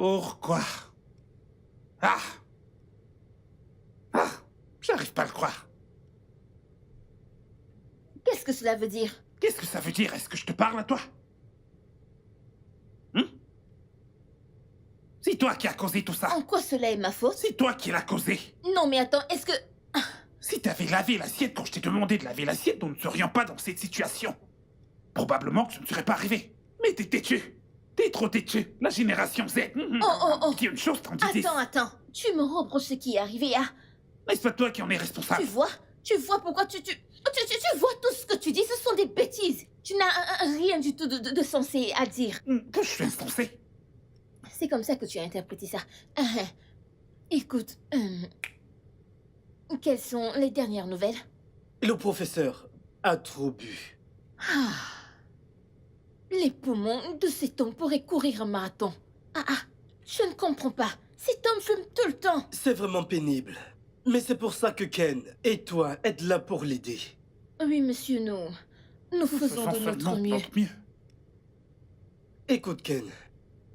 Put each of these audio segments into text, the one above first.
Pourquoi? Ah! Ah! J'arrive pas à le croire. Qu'est-ce que cela veut dire? Qu'est-ce que ça veut dire? Est-ce que je te parle à toi? C'est toi qui as causé tout ça. En quoi cela est ma faute? C'est toi qui l'as causé. Non mais attends, est-ce que... Si t'avais lavé l'assiette quand je t'ai demandé de laver l'assiette, nous ne serions pas dans cette situation. Probablement que ce ne serait pas arrivé. Mais t'es têtu. T'es trop têtu. La génération Z. Oh. Dis une chose, t'en dis 10. Attends. Tu me reproches ce qui est arrivé, hein? N'est-ce pas toi qui en es responsable? Tu vois pourquoi tu vois tout ce que tu dis, ce sont des bêtises. Tu n'as rien du tout de sensé à dire. Que je suis insensé? C'est comme ça que tu as interprété ça. Écoute, quelles sont les dernières nouvelles? Le professeur a trop bu. Les poumons de cet homme pourraient courir un marathon. Je ne comprends pas. Cet homme fume tout le temps. C'est vraiment pénible. Mais c'est pour ça que Ken et toi êtes là pour l'aider. Oui, monsieur, nous faisons de notre mieux. Écoute, Ken.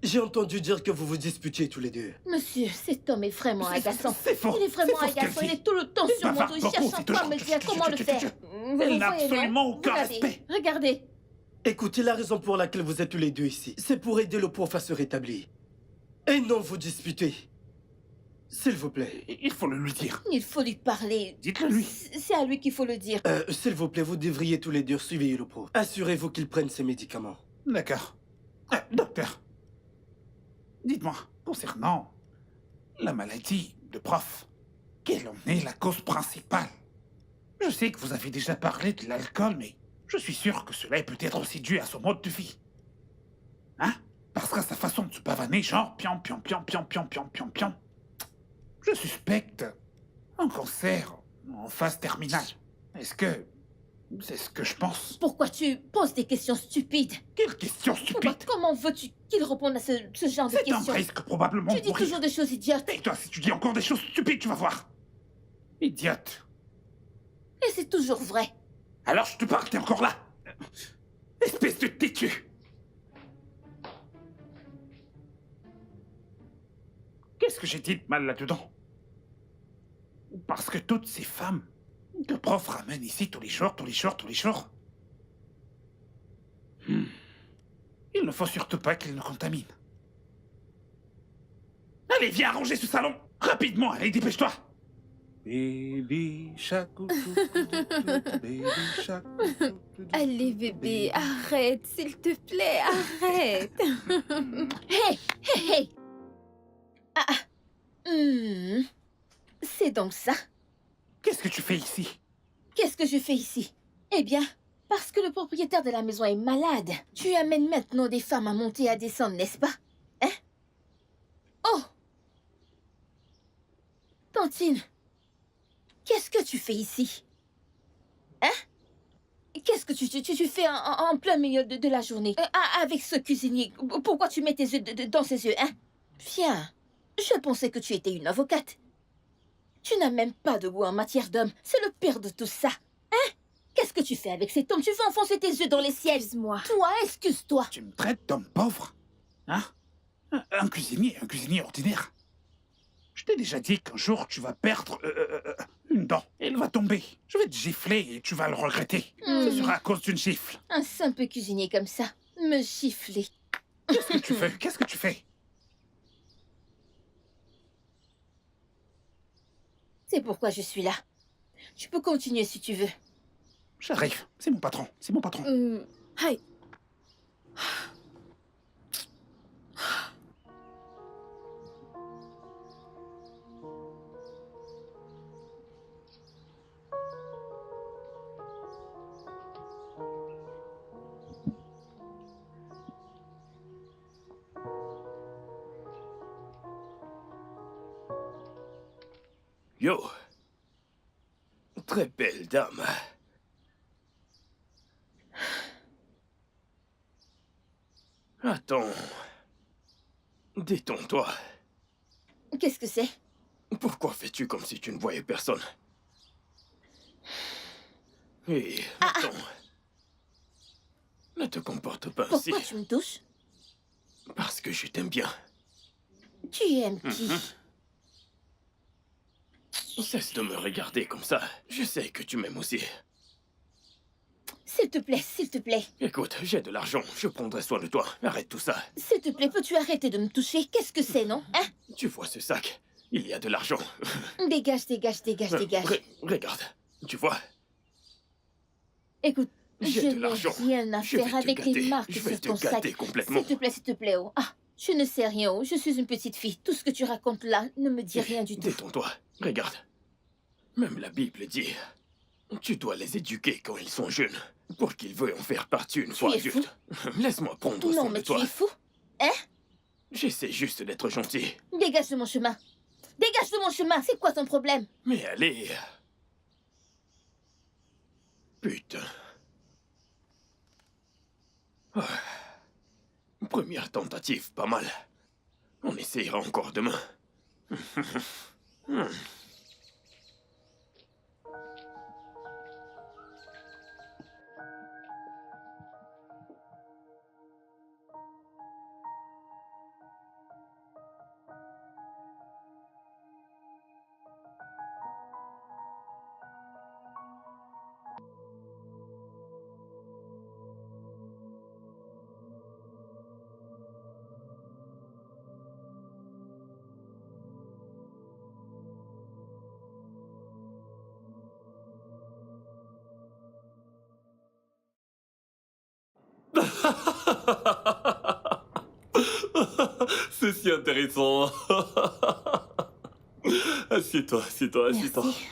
J'ai entendu dire que vous vous disputiez tous les deux. Monsieur, cet homme est vraiment agaçant. C'est faux. Il est vraiment agaçant. Il est tout le temps sur mon dos. Il cherche encore à me dire comment le faire. Elle n'a absolument aucun respect. Regardez. Écoutez, la raison pour laquelle vous êtes tous les deux ici, c'est pour aider le prof à se rétablir. Et non vous disputer. S'il vous plaît. Il faut le lui dire. Il faut lui parler. Dites-le lui. C'est à lui qu'il faut le dire. S'il vous plaît, vous devriez tous les deux suivre le prof. Assurez-vous qu'il prenne ses médicaments. D'accord. Docteur, dites-moi, concernant la maladie de prof, quelle en est la cause principale? Je sais que vous avez déjà parlé de l'alcool, mais je suis sûr que cela est peut-être aussi dû à son mode de vie. Hein? Parce qu'à sa façon de se pavaner, genre pion. Je suspecte un cancer en phase terminale. Est-ce que c'est ce que je pense? Pourquoi tu poses des questions stupides? Quelle question stupide! Comment veux-tu qu'il réponde à ce genre de C'est questions? un risque probablement Tu dis mourir. toujours des choses idiotes. Et toi, si tu dis encore des choses stupides, tu vas voir. Idiote. Et c'est toujours vrai. Alors je te parle, t'es encore là. Espèce de têtu. Qu'est-ce que j'ai dit de mal là-dedans? Parce que toutes ces femmes que prof ramène ici tous les jours. Il ne faut surtout pas qu'ils nous contaminent. Allez, viens arranger ce salon. Rapidement, allez, dépêche-toi. Baby shark, baby shark. Allez, bébé, arrête, s'il te plaît, arrête. Hey! C'est donc ça? Qu'est-ce que tu fais ici? Qu'est-ce que je fais ici? Eh bien, parce que le propriétaire de la maison est malade. Tu amènes maintenant des femmes à monter et à descendre, n'est-ce pas? Hein? Oh! Tantine, qu'est-ce que tu fais ici? Hein? Qu'est-ce que tu fais en plein milieu de la journée? Avec ce cuisinier, pourquoi tu mets tes yeux dans ses yeux, hein? Viens, je pensais que tu étais une avocate. Tu n'as même pas de goût en matière d'homme. C'est le pire de tout ça. Hein? Qu'est-ce que tu fais avec cet homme? Tu veux enfoncer tes yeux dans les ciels? Excuse-moi. Toi, excuse-toi. Tu me traites d'homme pauvre? Hein? Un cuisinier ordinaire. Je t'ai déjà dit qu'un jour tu vas perdre une dent. Elle va tomber. Je vais te gifler et tu vas le regretter. Ce sera à cause d'une gifle. Un simple cuisinier comme ça, me gifler. Qu'est-ce que tu fais? Qu'est-ce que tu fais? C'est pourquoi je suis là. Tu peux continuer si tu veux. J'arrive. C'est mon patron. C'est mon patron. Hi. Yo. Très belle dame. Attends. Détends-toi. Qu'est-ce que c'est? Pourquoi fais-tu comme si tu ne voyais personne? Hé, attends. Ne te comporte pas ainsi. Pourquoi tu me touches? Parce que je t'aime bien. Tu aimes qui? Cesse de me regarder comme ça. Je sais que tu m'aimes aussi. S'il te plaît, s'il te plaît. Écoute, j'ai de l'argent. Je prendrai soin de toi. Arrête tout ça. S'il te plaît, peux-tu arrêter de me toucher? Qu'est-ce que c'est, non? Hein? Tu vois ce sac? Il y a de l'argent. Dégage, dégage, dégage, dégage. Regarde. Tu vois? Écoute, J'ai je de n'ai l'argent. rien à Je vais faire te avec les gâter. marques Je vais sur te ton sac. gâter complètement. S'il te plaît, oh. Ah, je ne sais rien, oh. Je suis une petite fille. Tout ce que tu racontes là ne me dit rien du tout. Détends-toi. Regarde. Même la Bible dit... Tu dois les éduquer quand ils sont jeunes, pour qu'ils veuillent en faire partie une fois es fou. adultes. Laisse-moi prendre Non, soin mais de tu toi. es fou. Hein? J'essaie juste d'être gentil. Dégage de mon chemin. Dégage de mon chemin. C'est quoi ton problème? Mais allez... Putain. Ah. Première tentative, pas mal. On essayera encore demain. C'est si intéressant. Assieds-toi, assieds-toi, assieds-toi. Merci.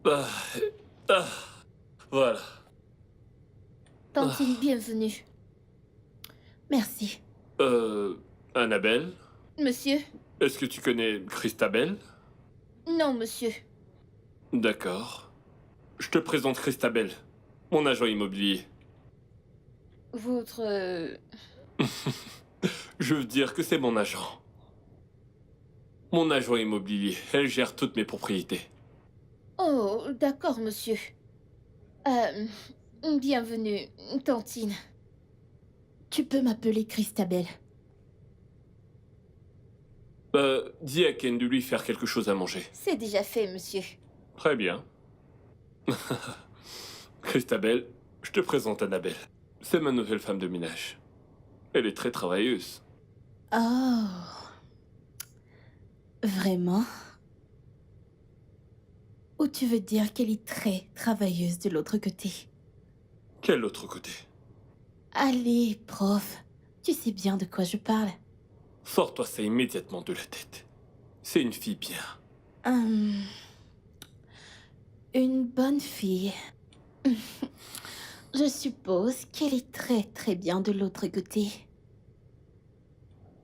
Ah, ah, voilà. Tantine, bienvenue. Merci. Annabelle, Monsieur? est-ce que tu connais Christabel? Non, monsieur. D'accord. Je te présente Christabel, mon agent immobilier. Votre... Je veux dire que c'est mon agent. Mon agent immobilier, elle gère toutes mes propriétés. Oh, d'accord, monsieur. Bienvenue, Tantine. Tu peux m'appeler Christabel. Dis à Ken de lui faire quelque chose à manger. C'est déjà fait, monsieur. Très bien. Christabel, je te présente Annabelle. C'est ma nouvelle femme de ménage. Elle est très travailleuse. Oh. Vraiment? Ou tu veux dire qu'elle est très travailleuse de l'autre côté? Quel autre côté? Allez, prof. Tu sais bien de quoi je parle. Sors-toi ça immédiatement de la tête. C'est une fille bien. Une bonne fille. Je suppose qu'elle est très très bien de l'autre côté.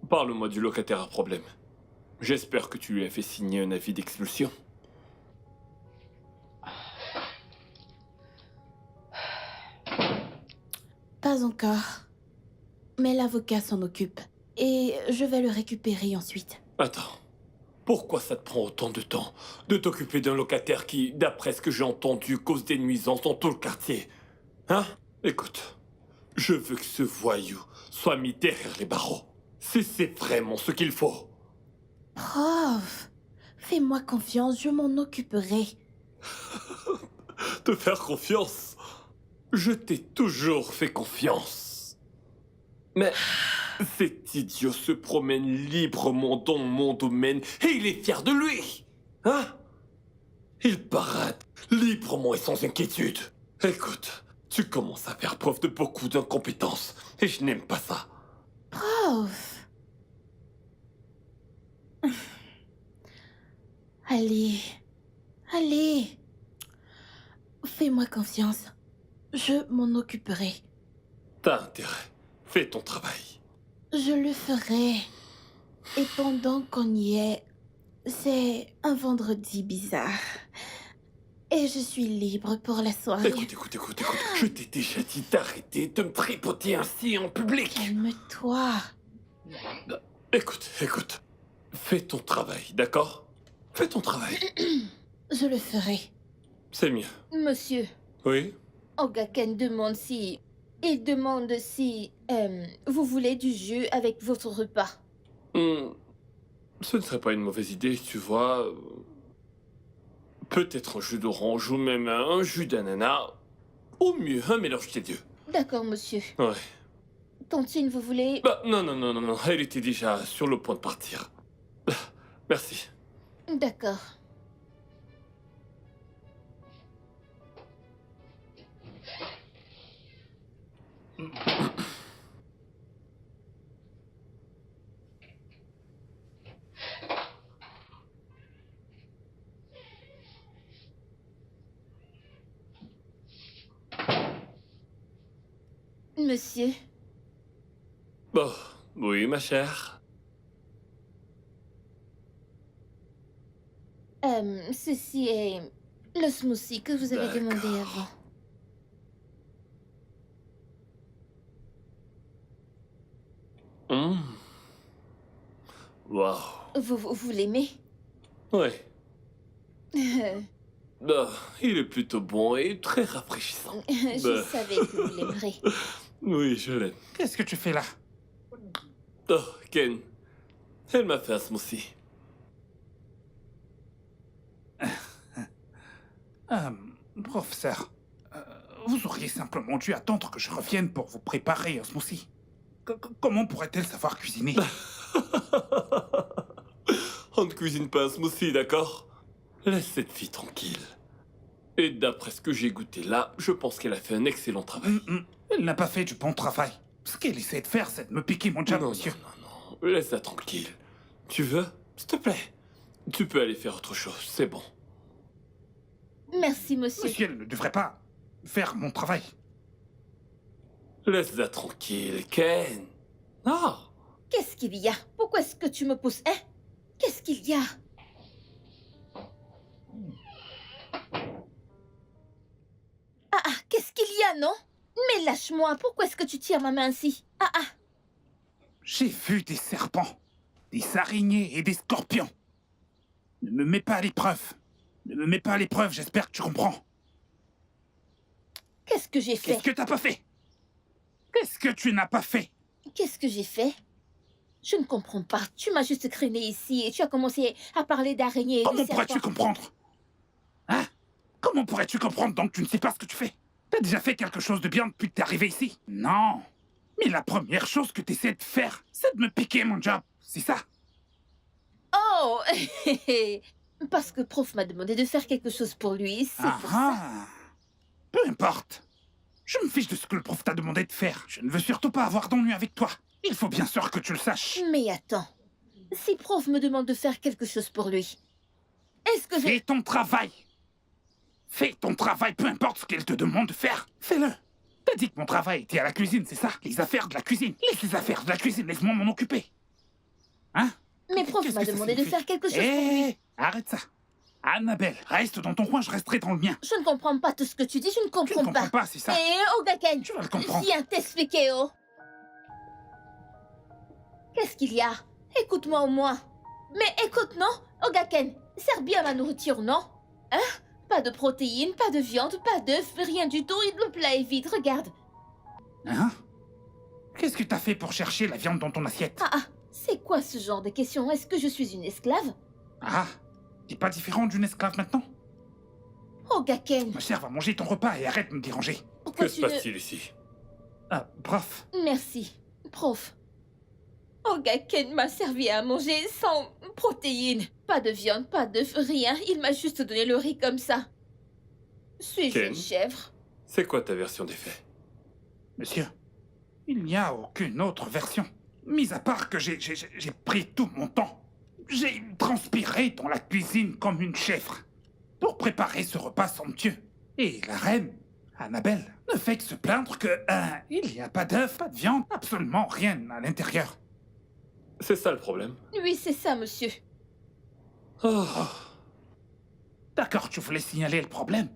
Parle-moi du locataire à problème. J'espère que tu lui as fait signer un avis d'expulsion. Pas encore. Mais l'avocat s'en occupe. Et je vais le récupérer ensuite. Attends. Pourquoi ça te prend autant de temps de t'occuper d'un locataire qui, d'après ce que j'ai entendu, cause des nuisances dans tout le quartier? Hein? Écoute, je veux que ce voyou soit mis derrière les barreaux. Si c'est vraiment ce qu'il faut. Prof, fais-moi confiance, je m'en occuperai. Te faire confiance? Je t'ai toujours fait confiance. Mais cet idiot se promène librement dans mon domaine et il est fier de lui. Hein? Il parade librement et sans inquiétude. Écoute, tu commences à faire preuve de beaucoup d'incompétence et je n'aime pas ça. Prof. Allez, allez. Fais-moi confiance. Je m'en occuperai. T'as intérêt. Fais ton travail. Je le ferai. Et pendant qu'on y est, c'est un vendredi bizarre. Et je suis libre pour la soirée. Écoute. Je t'ai déjà dit d'arrêter de me tripoter ainsi en public. Calme-toi. Écoute. Fais ton travail, d'accord? Fais ton travail. Je le ferai. C'est mieux. Monsieur, Oui? Ogaken demande si... Il demande si... vous voulez du jus avec votre repas. Ce ne serait pas une mauvaise idée, tu vois. Peut-être un jus d'orange ou même un jus d'ananas. Au mieux, un mélange des deux. D'accord, monsieur. Ouais. Tontine, vous voulez... Bah, non. Elle était déjà sur le point de partir. Merci. D'accord. Monsieur, Bon, oui, ma chère. ceci est le smoothie que vous avez demandé D'accord. avant. Hum. Waouh. Vous l'aimez? Ouais. Bah, il est plutôt bon et très rafraîchissant. Je savais que vous l'aimerez. Oui, je l'aime. Qu'est-ce que tu fais là? Oh, Ken. Elle m'a fait un smoothie. Professeur, vous auriez simplement dû attendre que je revienne pour vous préparer un smoothie. Comment pourrait-elle savoir cuisiner? On ne cuisine pas un smoothie, d'accord? Laisse cette fille tranquille. Et d'après ce que j'ai goûté là, je pense qu'elle a fait un excellent travail. Elle n'a pas fait du bon travail. Ce qu'elle essaie de faire, c'est de me piquer mon job, non, monsieur. non. Laisse-la tranquille. Tu veux? S'il te plaît. Tu peux aller faire autre chose, c'est bon. Merci, monsieur. Monsieur, elle ne devrait pas faire mon travail. Laisse-la tranquille, Ken. Ah! Qu'est-ce qu'il y a? Pourquoi est-ce que tu me pousses, hein? Qu'est-ce qu'il y a? Qu'est-ce qu'il y a, non? Mais lâche-moi, pourquoi est-ce que tu tires ma main ainsi? J'ai vu des serpents, des araignées et des scorpions. Ne me mets pas à l'épreuve. Ne me mets pas à l'épreuve, j'espère que tu comprends. Qu'est-ce que j'ai fait? Qu'est-ce que t'as pas fait? Qu'est-ce que tu n'as pas fait? Qu'est-ce que j'ai fait? Je ne comprends pas. Tu m'as juste traîné ici et tu as commencé à parler d'araignées et de Comment serpents. pourrais-tu comprendre? Hein? Comment pourrais-tu comprendre donc que tu ne sais pas ce que tu fais? T'as déjà fait quelque chose de bien depuis que t'es arrivé ici? Non. Mais la première chose que t'essaies de faire, c'est de me piquer mon job. C'est ça? Oh Parce que prof m'a demandé de faire quelque chose pour lui, c'est pour ça. Peu importe. Je me fiche de ce que le prof t'a demandé de faire. Je ne veux surtout pas avoir d'ennui avec toi. Il faut bien sûr que tu le saches. Mais attends, si prof me demande de faire quelque chose pour lui, est-ce que Fais ton travail. Fais ton travail, peu importe ce qu'elle te demande de faire. Fais-le. T'as dit que mon travail était à la cuisine, c'est ça? Les affaires de la cuisine. Laisse les affaires de la cuisine, laisse-moi m'en occuper. Hein? Mais prof Qu'est-ce m'a que ça demandé de signifie? faire quelque chose pour lui. Arrête ça. Annabelle, reste dans ton coin, je resterai dans le mien. Je ne comprends pas tout ce que tu dis, je ne Tu comprends ne comprends pas, c'est ça? Ogaken, Tu vas le comprendre. viens t'expliquer, oh. Qu'est-ce qu'il y a? Écoute-moi au moins. Mais écoute, non? Ogaken, sers bien ma nourriture, non? Hein? Pas de protéines, pas de viande, pas d'œufs, rien du tout, et le plat est vide, regarde. Hein? Qu'est-ce que t'as fait pour chercher la viande dans ton assiette? C'est quoi ce genre de question? Est-ce que je suis une esclave? T'es pas différent d'une esclave maintenant? Ogaken, Ma chère, va manger ton repas et arrête de me déranger. pourquoi Que se tu ne... passe-t-il ici? Prof, Merci, prof. Ogaken m'a servi à manger sans protéines. Pas de viande, pas d'œufs, rien. Il m'a juste donné le riz comme ça. Suis-je Ken? une chèvre? C'est quoi ta version des faits? monsieur, il n'y a aucune autre version. Mis à part que j'ai pris tout mon temps. J'ai transpiré dans la cuisine comme une chèvre pour préparer ce repas somptueux. Et la reine, Annabelle, ne fait que se plaindre que il n'y a pas d'œufs, pas de viande, absolument rien à l'intérieur. C'est ça le problème. Oui, c'est ça, monsieur. Oh. D'accord, tu voulais signaler le problème.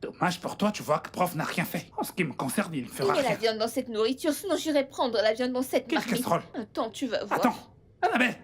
Dommage pour toi, tu vois que prof n'a rien fait. En ce qui me concerne, il ne Il fera met la rien. viande dans cette nourriture, sinon j'irai prendre la viande dans cette Quelle marmite. casserole? Attends, tu vas voir. Attends, Annabelle,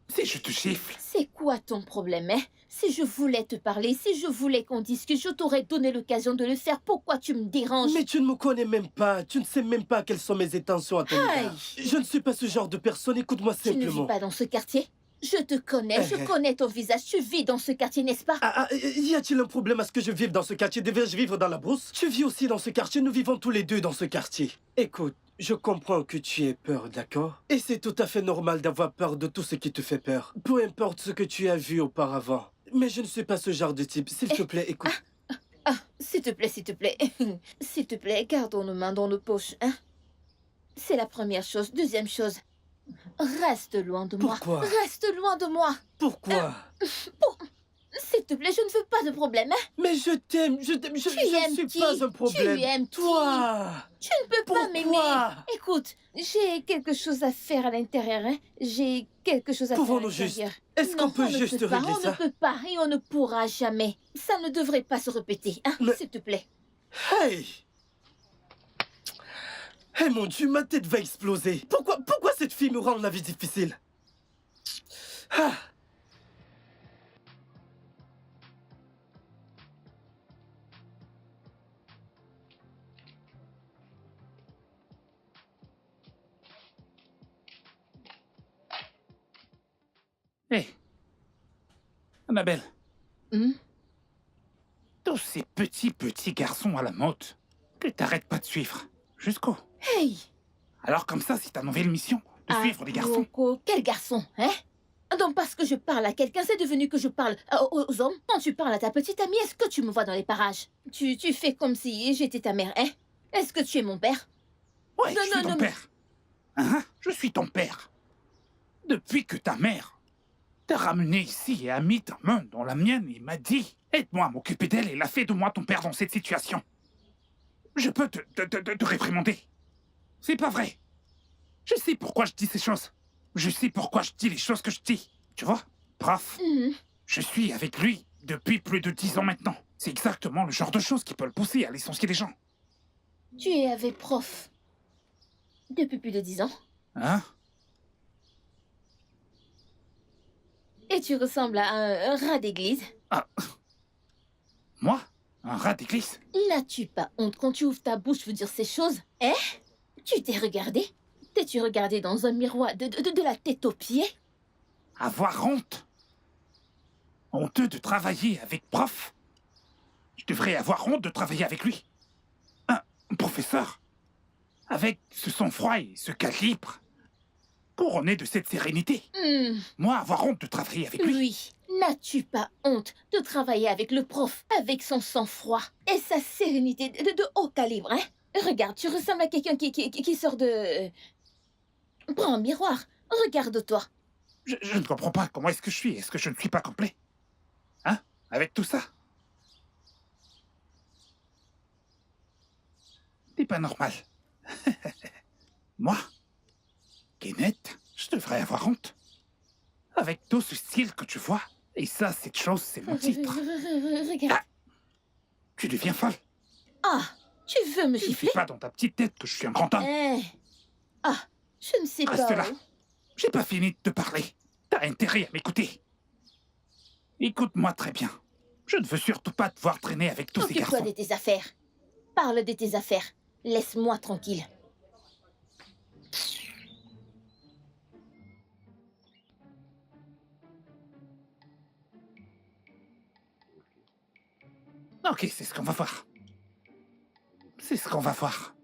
si je te gifle, C'est quoi ton problème, hein? Si je voulais te parler, si je voulais qu'on discute, je t'aurais donné l'occasion de le faire. Pourquoi tu me déranges? Mais tu ne me connais même pas. Tu ne sais même pas quelles sont mes intentions à ton égard. Je ne suis pas ce genre de personne. Écoute-moi Tu ne vis simplement. pas dans ce quartier? Je te connais, je connais ton visage. Tu vis dans ce quartier, n'est-ce pas? Y a-t-il un problème à ce que je vive dans ce quartier? Devrais-je vivre dans la brousse? Tu vis aussi dans ce quartier. Nous vivons tous les deux dans ce quartier. Écoute, je comprends que tu aies peur, d'accord? Et c'est tout à fait normal d'avoir peur de tout ce qui te fait peur. Peu importe ce que tu as vu auparavant. Mais je ne suis pas ce genre de type. S'il te plaît, écoute. S'il te plaît, s'il te plaît. S'il te plaît, gardons nos mains dans nos poches, hein? C'est la première chose. Deuxième chose, reste loin de moi. Pourquoi? Reste loin de moi. Pourquoi? S'il te plaît, je ne veux pas de problème, hein? Mais je t'aime, je aimes suis qui? pas un problème. Tu aimes qui? Toi. Tu ne peux pas m'aimer. Pourquoi? Écoute, j'ai quelque chose à faire à l'intérieur, hein? J'ai quelque chose à faire à Pouvons-nous juste... l'intérieur. Est-ce qu'on Non, peut on ne juste peut pas, régler on ça? ne peut pas et on ne pourra jamais. Ça ne devrait pas se répéter, hein? Mais- S'il te plaît. Hey! Hey mon Dieu, ma tête va exploser. Pourquoi cette fille me rend la vie difficile? Ah! Hé, Annabelle, Hmm? tous ces petits garçons à la mode que t'arrêtes pas de suivre. Jusqu'où? Hey! Alors comme ça, c'est ta nouvelle mission, de suivre les garçons. Rocco, quel garçon, hein? Donc parce que je parle à quelqu'un, c'est devenu que je parle aux hommes? Quand tu parles à ta petite amie, est-ce que tu me vois dans les parages? Tu fais comme si j'étais ta mère, hein? Est-ce que tu es mon père? Ouais, Non, je suis non, ton non, père. Hein? Je suis ton père. Depuis que ta mère t'a ramené ici et a mis ta main dans la mienne et m'a dit « Aide-moi à m'occuper d'elle et la fait de moi ton père dans cette situation. » Je peux te réprimander. C'est pas vrai. Je sais pourquoi je dis ces choses. Je sais pourquoi je dis les choses que je dis. Tu vois, prof, Mhm. je suis avec lui depuis plus de 10 ans maintenant. C'est exactement le genre de choses qui peut le pousser à licencier des gens. Tu es avec prof depuis plus de 10 ans. Hein? Et tu ressembles à un rat d'église. Moi? Un rat d'église? N'as-tu pas honte quand tu ouvres ta bouche pour dire ces choses? Hein? Tu t'es regardé? T'es-tu regardé dans un miroir de la tête aux pieds? Avoir honte? Honteux de travailler avec prof? Je devrais avoir honte de travailler avec lui. Un professeur? Avec ce sang-froid et ce calibre? Couronné de cette sérénité? Hmm, Moi, avoir honte de travailler avec lui? oui. N'as-tu pas honte de travailler avec le prof, avec son sang-froid et sa sérénité de haut calibre, hein? Regarde, tu ressembles à quelqu'un qui sort de... Prends un miroir, regarde-toi. Je ne comprends pas. Comment est-ce que je suis? Est-ce que je ne suis pas complet? Hein? Avec tout ça? C'est pas normal. Moi, Kenneth, je devrais avoir honte. Avec tout ce style que tu vois. Et ça, cette chose, c'est mon titre. Regarde. Tu deviens folle. Ah, tu veux me Tu ne gifler? sais pas dans ta petite tête que je suis un grand homme. Eh. Ah, je ne sais Reste pas. là. J'ai pas fini de te parler. T'as intérêt à m'écouter. Écoute-moi très bien. Je ne veux surtout pas te voir traîner avec tous ces Occupe-toi garçons. de tes affaires. Parle de tes affaires. Laisse-moi tranquille. Ok, c'est ce qu'on va voir. C'est ce qu'on va voir.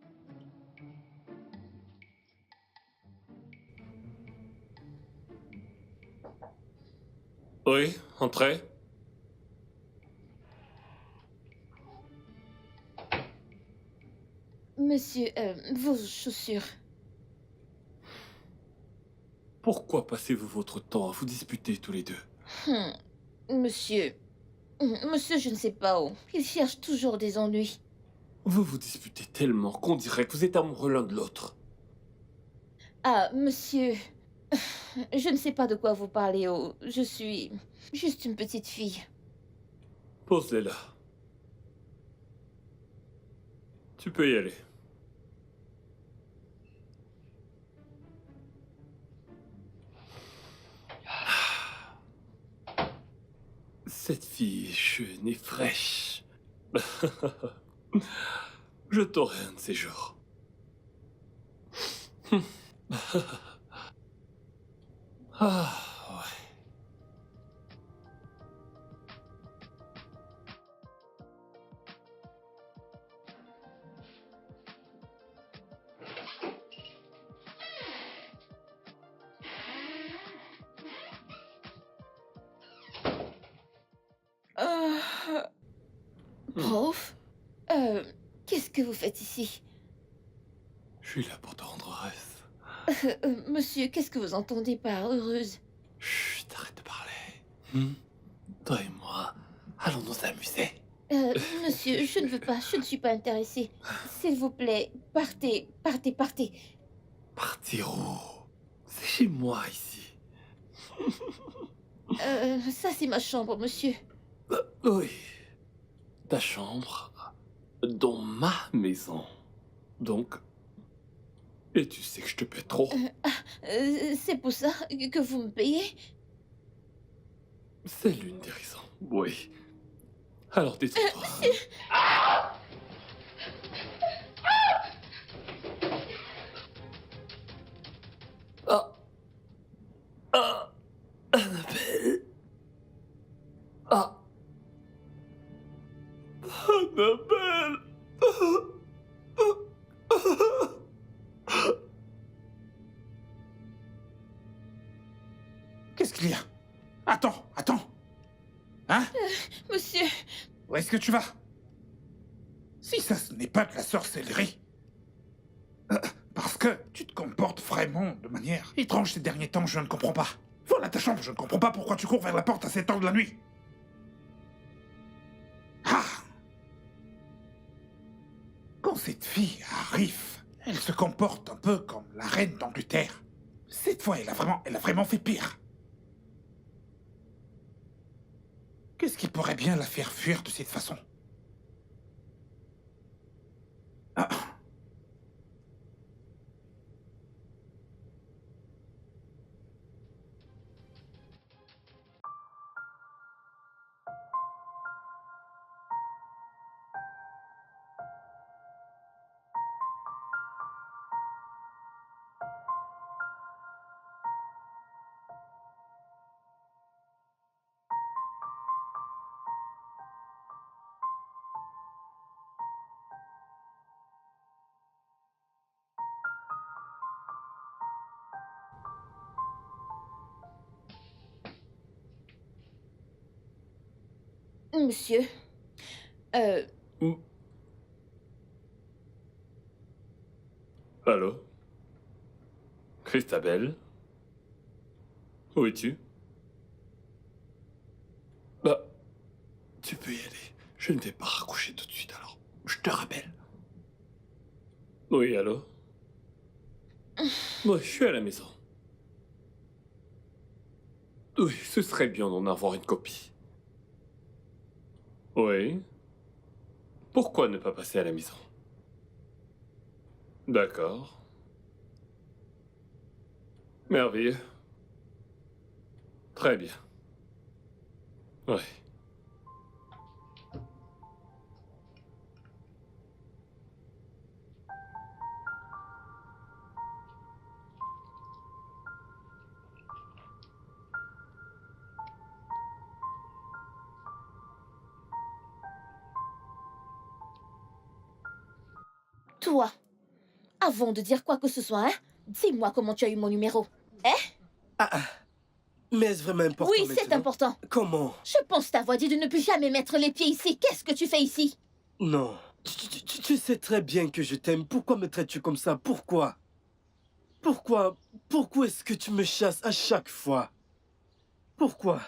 Oui, entrez. Monsieur, vos chaussures. Pourquoi passez-vous votre temps à vous disputer tous les deux? Monsieur. Monsieur, je ne sais pas où. Il cherche toujours des ennuis. Vous vous disputez tellement qu'on dirait que vous êtes amoureux l'un de l'autre. Ah, monsieur. Je ne sais pas de quoi vous parlez. Oh. Je suis juste une petite fille. Pose-les là. Tu peux y aller. Cette fille est jeune et fraîche. Je t'aurai un de ces jours. Ah, ouais. Euh, Prof, qu'est-ce que vous faites ici? Je suis là pour te rendre heureuse. Monsieur, qu'est-ce que vous entendez par heureuse? Chut, arrête de parler. Toi et moi, allons nous amuser. Monsieur, je ne veux pas, je ne suis pas intéressée. S'il vous plaît, partez, partez, partez. Partir où? C'est chez moi ici. Ça c'est ma chambre, monsieur. Oui. Ta chambre dans ma maison. Donc. Et tu sais que je te paie trop. C'est pour ça que vous me payez? C'est l'une des raisons. Oui. Alors détends-toi. Ah. Ah. Annabelle. Ah. Annabelle. Qu'est-ce qu'il y a? Attends, attends. Hein? Monsieur, Où est-ce que tu vas? Si ça, ce n'est pas de la sorcellerie. Parce que tu te comportes vraiment de manière étrange ces derniers temps, je ne comprends pas. Voilà ta chambre, je ne comprends pas pourquoi tu cours vers la porte à cette heure de la nuit. Ah! Quand cette fille arrive, elle se comporte un peu comme la reine d'Angleterre. Cette fois, elle a vraiment fait pire. Qu'est-ce qui pourrait bien la faire fuir de cette façon? Ah. monsieur, euh, Allô? Christabelle? Où es-tu? Bah, tu peux y aller. Je ne vais pas raccrocher tout de suite alors. Je te rappelle. Oui, allô? Moi, je suis à la maison. Oui, ce serait bien d'en avoir une copie. Oui. Pourquoi ne pas passer à la maison? D'accord. Merveilleux. Très bien. Ouais. toi, avant de dire quoi que ce soit, hein, dis-moi comment tu as eu mon numéro. Mais est-ce vraiment important Oui, c'est maintenant? important. Comment? Je pense t'avoir dit de ne plus jamais mettre les pieds ici. Qu'est-ce que tu fais ici? Non. Tu sais très bien que je t'aime. Pourquoi me traites-tu comme ça? Pourquoi? Pourquoi est-ce que tu me chasses à chaque fois? Pourquoi?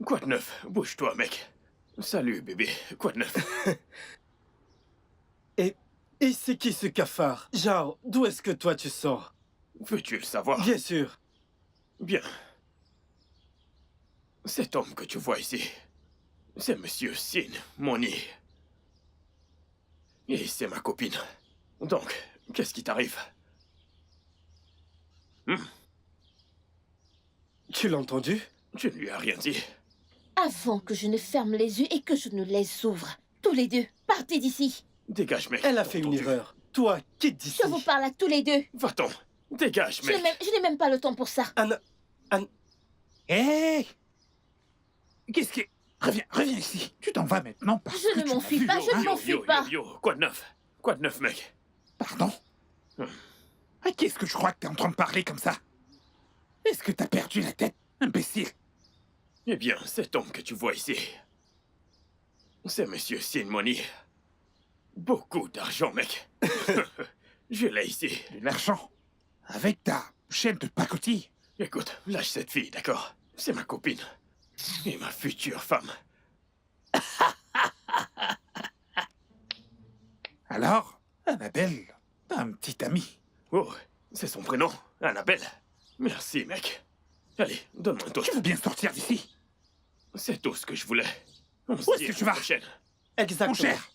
Quoi de neuf? Bouge-toi, mec. Salut, bébé. Quoi de neuf? Et c'est qui ce cafard? Genre, d'où est-ce que toi tu sors? Veux-tu le savoir? Bien sûr. Bien. Cet homme que tu vois ici, c'est Monsieur Sin, mon nid. Et c'est ma copine. Donc, qu'est-ce qui t'arrive? Tu l'as entendu? Je ne lui ai rien dit. Avant que je ne ferme les yeux et que je ne les ouvre. Tous les deux, partez d'ici. Dégage, mec. Elle a fait une Entendu. erreur. Toi, quitte d'ici. Je vous parle à tous les deux. Va-t'en. Dégage, Je mec. n'ai même pas le temps pour ça. Anna... Hé Qu'est-ce que... Reviens ici. Tu t'en vas maintenant parce Je que ne tu m'as m'enfuis vu. pas, je ne Yo, m'enfuis yo, pas. yo, yo. Quoi de neuf? Quoi de neuf, mec? Pardon À qui est-ce que je crois que t'es en train de parler comme ça? Est-ce que t'as perdu la tête, imbécile? Eh bien, cet homme que tu vois ici, c'est Monsieur Sinmoni. Beaucoup d'argent, mec. Je l'ai ici. De l'argent? Avec ta chaîne de pacotille? Écoute, lâche cette fille, d'accord? C'est ma copine. Et ma future femme. Alors, Annabelle, t'as un petit ami. Oh, c'est son prénom, Annabelle. Merci, mec. Allez, donne-moi un Tu toast. veux bien sortir d'ici? C'est tout ce que je voulais. On se Où est-ce dit que à tu la vas? prochaine. Exactement. Mon cher,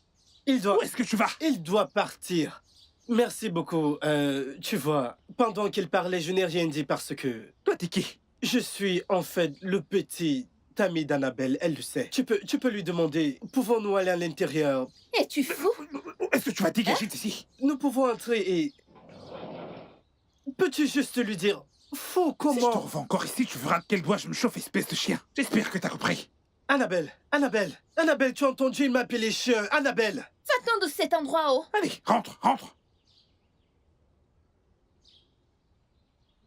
Il doit... où est-ce que tu vas? Il doit partir. Merci beaucoup. Tu vois, pendant qu'il parlait, je n'ai rien dit parce que... Toi, t'es qui? Je suis en fait le petit ami d'Annabelle, elle le sait. Tu peux lui demander, pouvons-nous aller à l'intérieur? Es-tu fou? Est-ce que tu vas dégager d'ici? Nous pouvons entrer et... Peux-tu juste lui dire, faux Si je te comment? revois encore ici, tu verras de quel doigt je me chauffe, espèce de chien. J'espère que t'as compris. Annabelle, tu as entendu, il m'a appelé chien, Annabelle. Va-t'en de cet endroit, oh. Allez, rentre.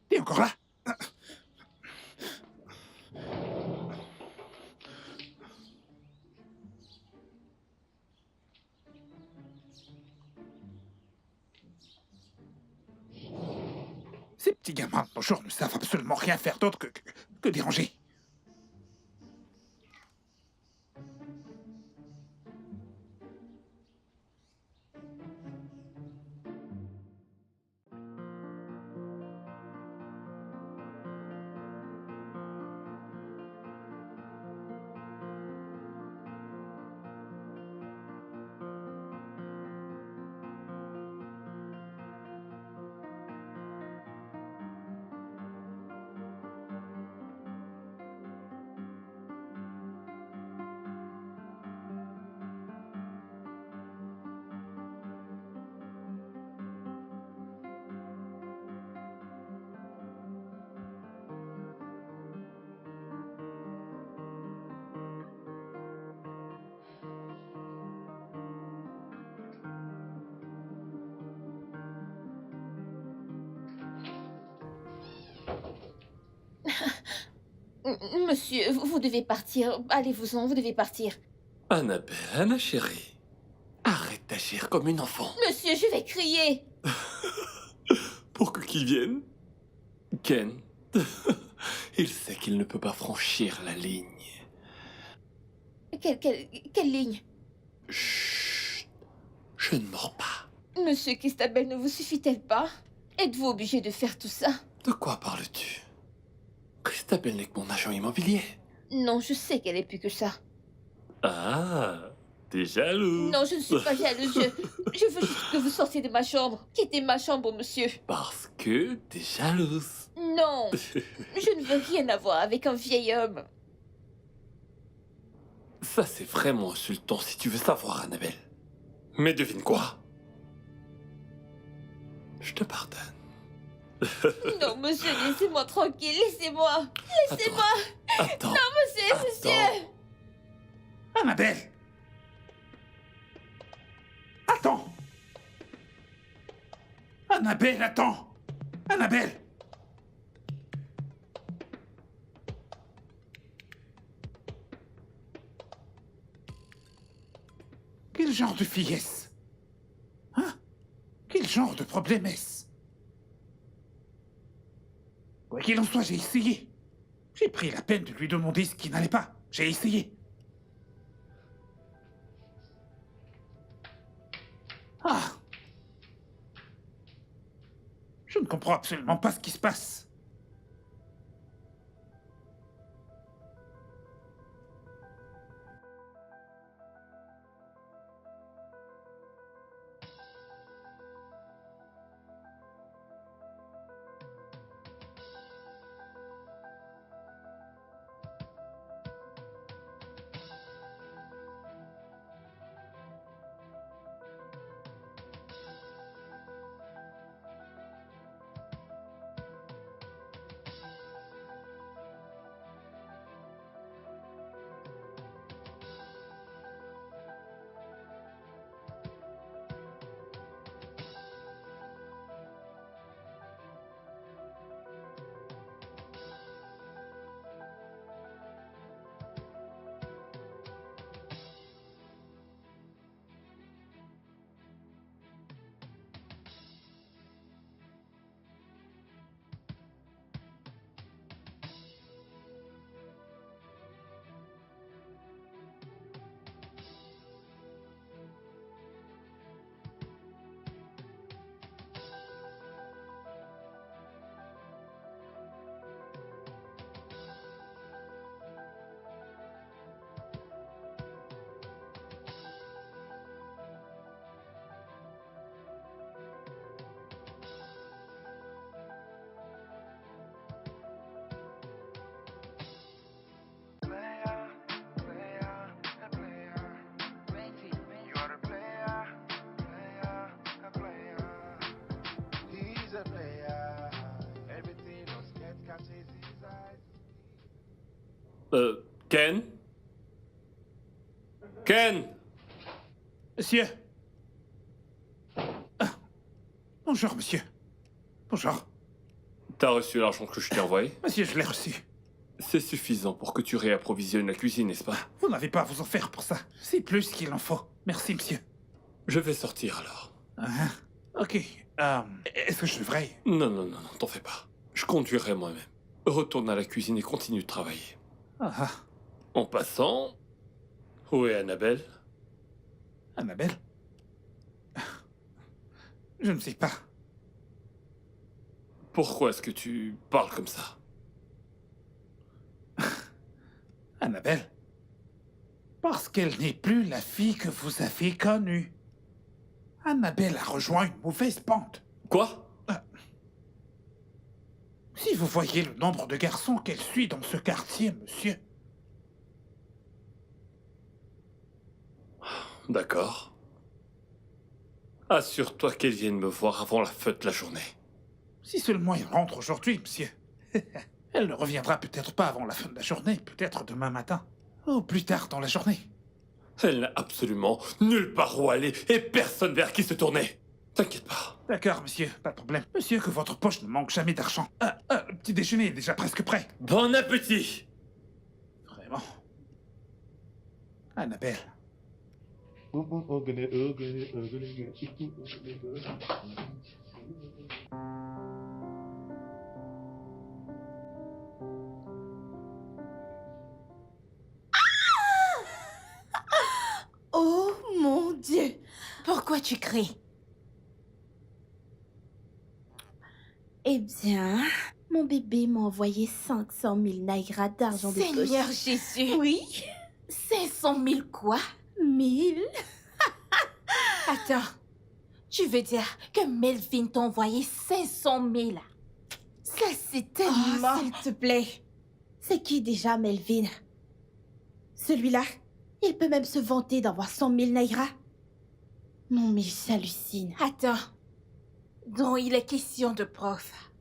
T'es encore là? Ces petits gamins de nos jours ne savent absolument rien faire d'autre que déranger. Monsieur, vous devez partir. Allez-vous-en, vous devez partir. Annabelle, Anna chérie, arrête d'agir comme une enfant. Monsieur, je vais crier. Pour que qui vienne? Ken, il sait qu'il ne peut pas franchir la ligne. Quelle ligne? Chut, je ne mords pas. Monsieur Christabel, ne vous suffit-elle pas? Êtes-vous obligé de faire tout ça? De quoi parles-tu? Christabel n'est que mon agent immobilier. Non, je sais qu'elle est plus que ça. Ah, t'es jaloux. Non, je ne suis pas jalouse. Je veux juste que vous sortiez de ma chambre. Quittez ma chambre, monsieur. Parce que t'es jalouse. Non, je ne veux rien avoir avec un vieil homme. Ça, c'est vraiment insultant si tu veux savoir, Annabelle. Mais devine quoi? Je te pardonne. Non, monsieur, laissez-moi tranquille, laissez-moi. Laissez-moi. Attends. Monsieur. Annabelle! Attends! Annabelle, attends! Annabelle! Quel genre de fille est-ce? Hein? Quel genre de problème est-ce? Quoi qu'il en soit, j'ai essayé. J'ai pris la peine de lui demander ce qui n'allait pas. J'ai essayé. Ah! Je ne comprends absolument pas ce qui se passe. Ken? Ken? Monsieur. Ah. Bonjour, monsieur. Bonjour. T'as reçu l'argent que je t'ai envoyé? Monsieur, je l'ai reçu. C'est suffisant pour que tu réapprovisionnes la cuisine, n'est-ce pas? Vous n'avez pas à vous en faire pour ça. C'est plus qu'il en faut. Merci, monsieur. Je vais sortir alors. Ah, ok. Est-ce que je devrais... Non, non, non, non, t'en fais pas. Je conduirai moi-même. Retourne à la cuisine et continue de travailler. Ah, En passant, où est Annabelle? Annabelle? Je ne sais pas. Pourquoi est-ce que tu parles comme ça? Annabelle? Parce qu'elle n'est plus la fille que vous avez connue. Annabelle a rejoint une mauvaise bande. Quoi? Si vous voyez le nombre de garçons qu'elle suit dans ce quartier, monsieur. D'accord. Assure-toi qu'elle vienne me voir avant la fin de la journée. Si seulement elle rentre aujourd'hui, monsieur. Elle ne reviendra peut-être pas avant la fin de la journée, peut-être demain matin. Ou plus tard dans la journée. Elle n'a absolument nulle part où aller et personne vers qui se tourner. T'inquiète pas. D'accord, monsieur, pas de problème. Monsieur, que votre poche ne manque jamais d'argent. Le petit déjeuner est déjà presque prêt. Bon appétit! Vraiment. Annabelle. Oh mon Dieu! Pourquoi tu cries? Eh bien, mon bébé m'a envoyé 500 000 naira d'argent de poche. Seigneur Jésus! Oui, 500 000 quoi? 1000. Attends, tu veux dire que Melvin t'a envoyé 500 000? Ça, c'est Oh, tellement... s'il te plaît. C'est qui déjà, Melvin? Celui-là, il peut même se vanter d'avoir 100 000 naira. Non, mais j'hallucine. Attends, dont il est question de prof.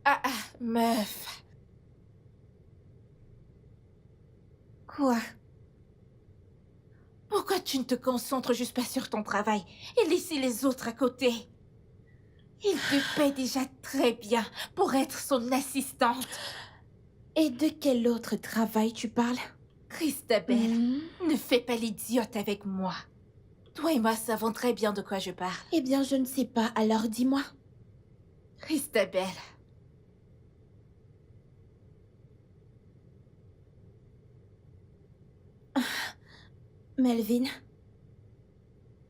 Ah, meuf. Quoi? Pourquoi tu ne te concentres juste pas sur ton travail et laisser les autres à côté? Il te paie déjà très bien pour être son assistante. Et de quel autre travail tu parles? Christabelle, ne fais pas l'idiote avec moi. Toi et moi savons très bien de quoi je parle. Eh bien, je ne sais pas, alors dis-moi. Christabelle. Melvin,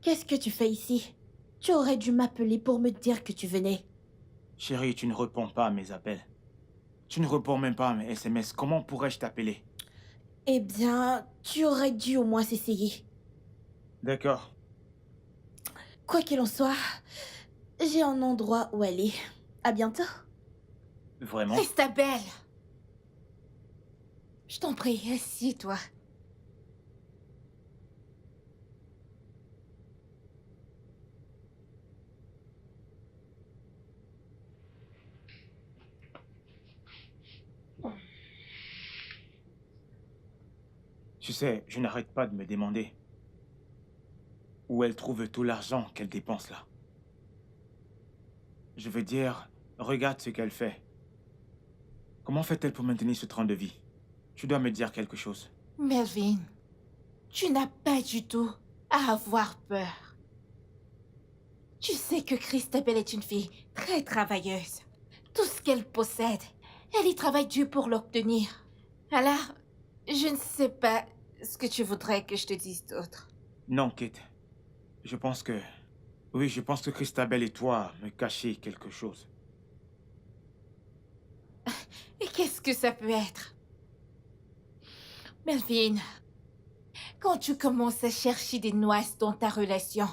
qu'est-ce que tu fais ici? Tu aurais dû m'appeler pour me dire que tu venais. Chérie, tu ne réponds pas à mes appels. Tu ne réponds même pas à mes SMS. Comment pourrais-je t'appeler? Eh bien, tu aurais dû au moins s'essayer. D'accord. Quoi qu'il en soit, j'ai un endroit où aller. À bientôt. Vraiment? Christabelle. Je t'en prie, assieds-toi. Tu sais, je n'arrête pas de me demander où elle trouve tout l'argent qu'elle dépense là. Je veux dire, regarde ce qu'elle fait. Comment fait-elle pour maintenir ce train de vie? Tu dois me dire quelque chose. Melvin, tu n'as pas du tout à avoir peur. Tu sais que Christabelle est une fille très travailleuse. Tout ce qu'elle possède, elle y travaille dur pour l'obtenir. Alors, je ne sais pas ce que tu voudrais que je te dise d'autre. Non, Kate. Je pense que... Oui, je pense que Christabelle et toi me cachez quelque chose. Et qu'est-ce que ça peut être? Melvin, quand tu commences à chercher des noises dans ta relation,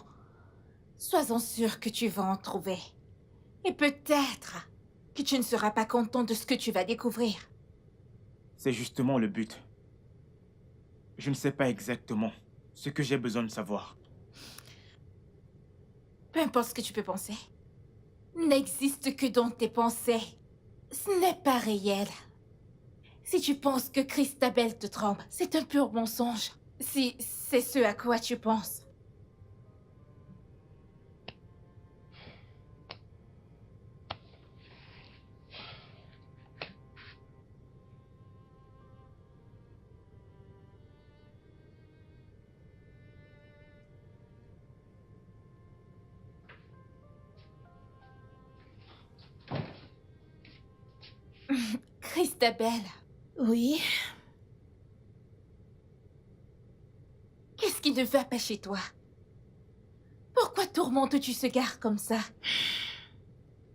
sois-en sûr que tu vas en trouver. Et peut-être que tu ne seras pas content de ce que tu vas découvrir. C'est justement le but. Je ne sais pas exactement ce que j'ai besoin de savoir. Peu importe ce que tu peux penser, n'existe que dans tes pensées. Ce n'est pas réel. Si tu penses que Christabel te trompe, c'est un pur mensonge. Si c'est ce à quoi tu penses. Christabel, Oui. qu'est-ce qui ne va pas chez toi? Pourquoi tourmentes-tu ce gars comme ça?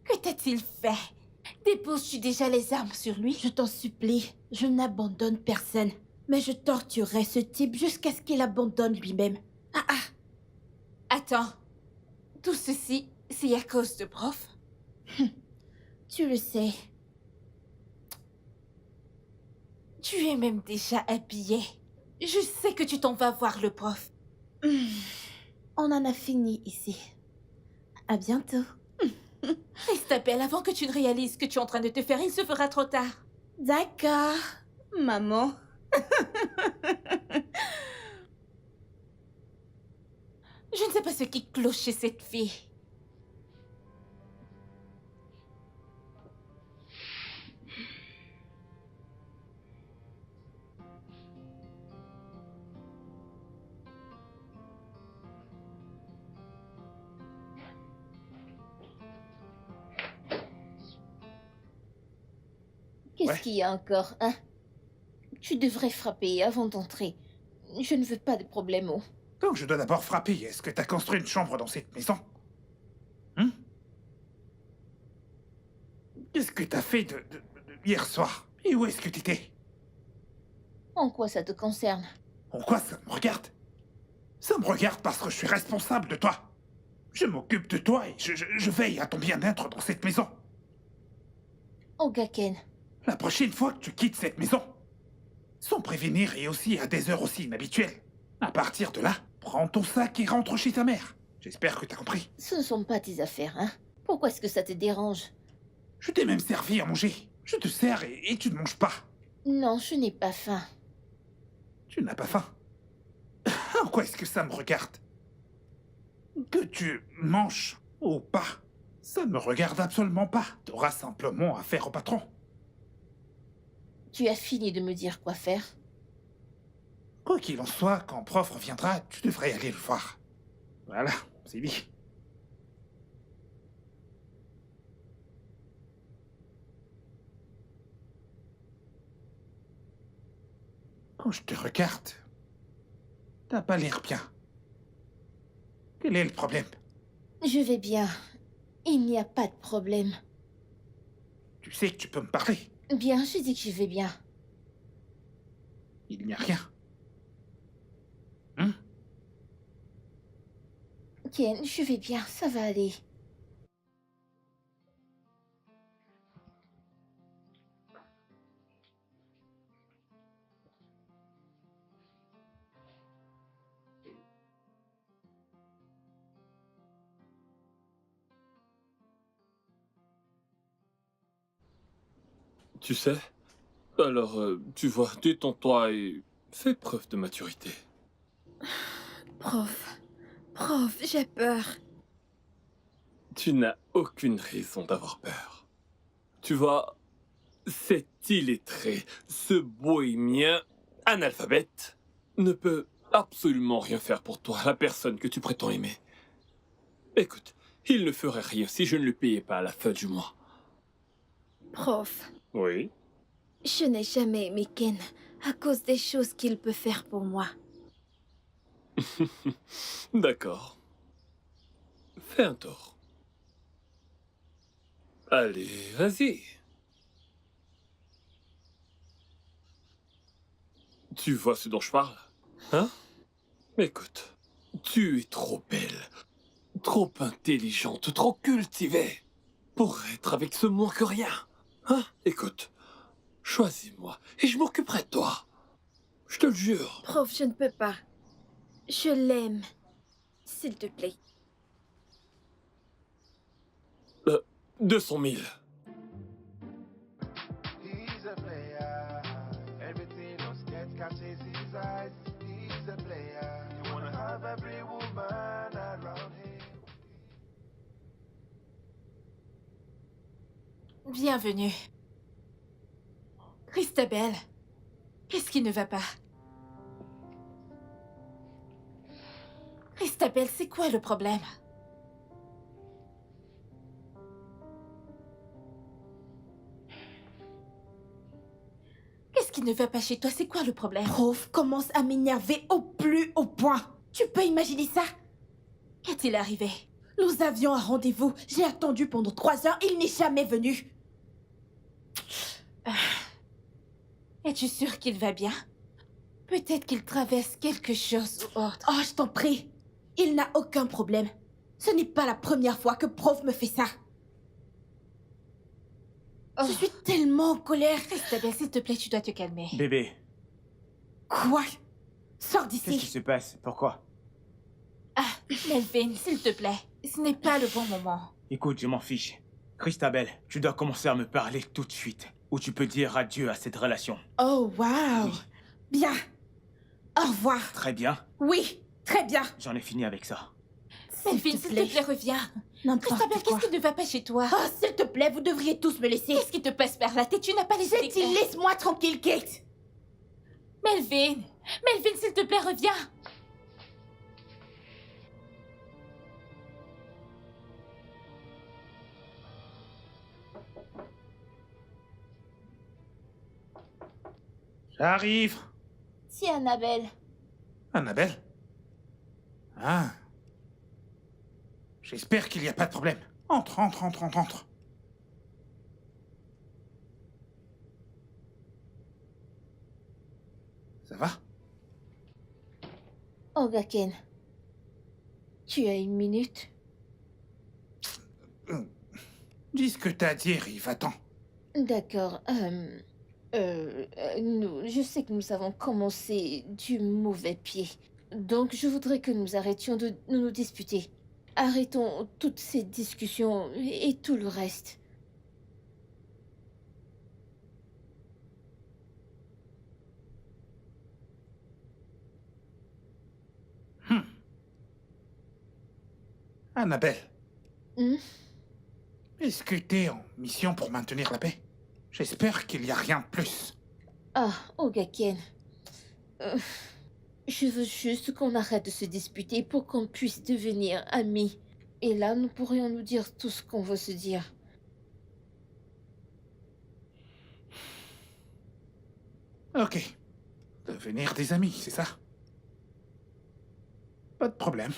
Que t'a-t-il fait? Déposes-tu déjà les armes sur lui? Je t'en supplie, je n'abandonne personne. Mais je torturerai ce type jusqu'à ce qu'il abandonne lui-même. Attends. Tout ceci, c'est à cause de prof? Tu le sais. Tu es même déjà habillé. Je sais que tu t'en vas voir le prof. On en a fini ici. À bientôt. Christabel, avant que tu ne réalises ce que tu es en train de te faire, il se fera trop tard. D'accord, maman. Je ne sais pas ce qui cloche chez cette fille. Qu'est-ce Ouais. qu'il y a encore, hein? Tu devrais frapper avant d'entrer. Je ne veux pas de problème. Donc je dois d'abord frapper. Est-ce que t'as construit une chambre dans cette maison? Hein? Qu'est-ce que t'as fait de hier soir? Et où est-ce que t'étais? En quoi ça te concerne? En quoi ça me regarde? Ça me regarde parce que je suis responsable de toi. Je m'occupe de toi et je veille à ton bien-être dans cette maison. Ogaken, La prochaine fois que tu quittes cette maison, sans prévenir et aussi à des heures aussi inhabituelles, à partir de là, prends ton sac et rentre chez ta mère. J'espère que t'as compris. ce ne sont pas tes affaires, hein? Pourquoi est-ce que ça te dérange? Je t'ai même servi à manger. Je te sers et tu ne manges pas. Non, je n'ai pas faim. Tu n'as pas faim. En quoi est-ce que ça me regarde? Que tu manges ou pas, ça ne me regarde absolument pas. T'auras simplement affaire au patron. Tu as fini de me dire quoi faire? Quoi qu'il en soit, quand prof reviendra, tu devrais aller le voir. Voilà, c'est dit. Quand je te regarde, t'as pas l'air bien. Quel est le problème? Je vais bien. Il n'y a pas de problème. Tu sais que tu peux me parler. Bien, je dis que je vais bien. Il n'y a rien. Hein? Ken, je vais bien, ça va aller. Tu sais? Alors, tu vois, détends-toi et fais preuve de maturité. Prof, j'ai peur. Tu n'as aucune raison d'avoir peur. Tu vois, cet illettré, ce bohémien analphabète, ne peut absolument rien faire pour toi, la personne que tu prétends aimer. Écoute, il ne ferait rien si je ne le payais pas à la fin du mois. Prof, Oui? je n'ai jamais aimé Ken à cause des choses qu'il peut faire pour moi. D'accord. Fais un tour. Allez, vas-y. Tu vois ce dont je parle? Hein? Écoute, tu es trop belle, trop intelligente, trop cultivée pour être avec ce moins que rien. Hein? Écoute, choisis-moi et je m'occuperai de toi. Je te le jure. Prof, je ne peux pas. Je l'aime. S'il te plaît. 200 000. Bienvenue. Christabel, qu'est-ce qui ne va pas? Christabel, c'est quoi le problème? Qu'est-ce qui ne va pas chez toi? C'est quoi le problème? Prof commence à m'énerver au plus haut point. Tu peux imaginer ça? Qu'est-il arrivé? Nous avions un rendez-vous. J'ai attendu pendant 3 heures. Il n'est jamais venu. Es-tu sûre qu'il va bien? Peut-être qu'il traverse quelque chose ou autre. Oh, je t'en prie. Il n'a aucun problème. Ce n'est pas la première fois que prof me fait ça. Oh. Je suis tellement en colère. Christabel, s'il te plaît, tu dois te calmer. Bébé, Quoi? Sors qu'est-ce qui d'ici. se passe? Pourquoi? Ah, Melvin, s'il te plaît. Ce n'est pas le bon moment. Écoute, je m'en fiche. Christabel, tu dois commencer à me parler tout de suite. Ou tu peux dire adieu à cette relation. Oh, wow. Oui. Bien. Au revoir. Très bien, Oui, très bien. j'en ai fini avec ça. Melvin, s'il te plaît, reviens. N'importe Christabel, quoi. qu'est-ce qui ne va pas chez toi? Oh, s'il te plaît, vous devriez tous me laisser. Qu'est-ce qui te passe par la tête? Tu n'as pas les J'ai dit, laisse-moi tranquille, Kate. Melvin! Melvin, s'il te plaît, reviens! J'arrive. Si, Annabelle. Annabelle? Ah. J'espère qu'il n'y a pas de problème. Entre, entre, entre, entre, entre. Ça va? Ogaken. Tu as une minute? Dis ce que t'as à dire, Yves, attends. D'accord. Je sais que nous avons commencé du mauvais pied. Donc, je voudrais que nous arrêtions de nous disputer. Arrêtons toutes ces discussions et tout le reste. Annabelle, Hmm? est-ce que t'es en mission pour maintenir la paix? J'espère qu'il n'y a rien de plus. Ah, Ogaken. Je veux juste qu'on arrête de se disputer pour qu'on puisse devenir amis. Et là, nous pourrions nous dire tout ce qu'on veut se dire. Ok. Devenir des amis, c'est ça? Pas de problème.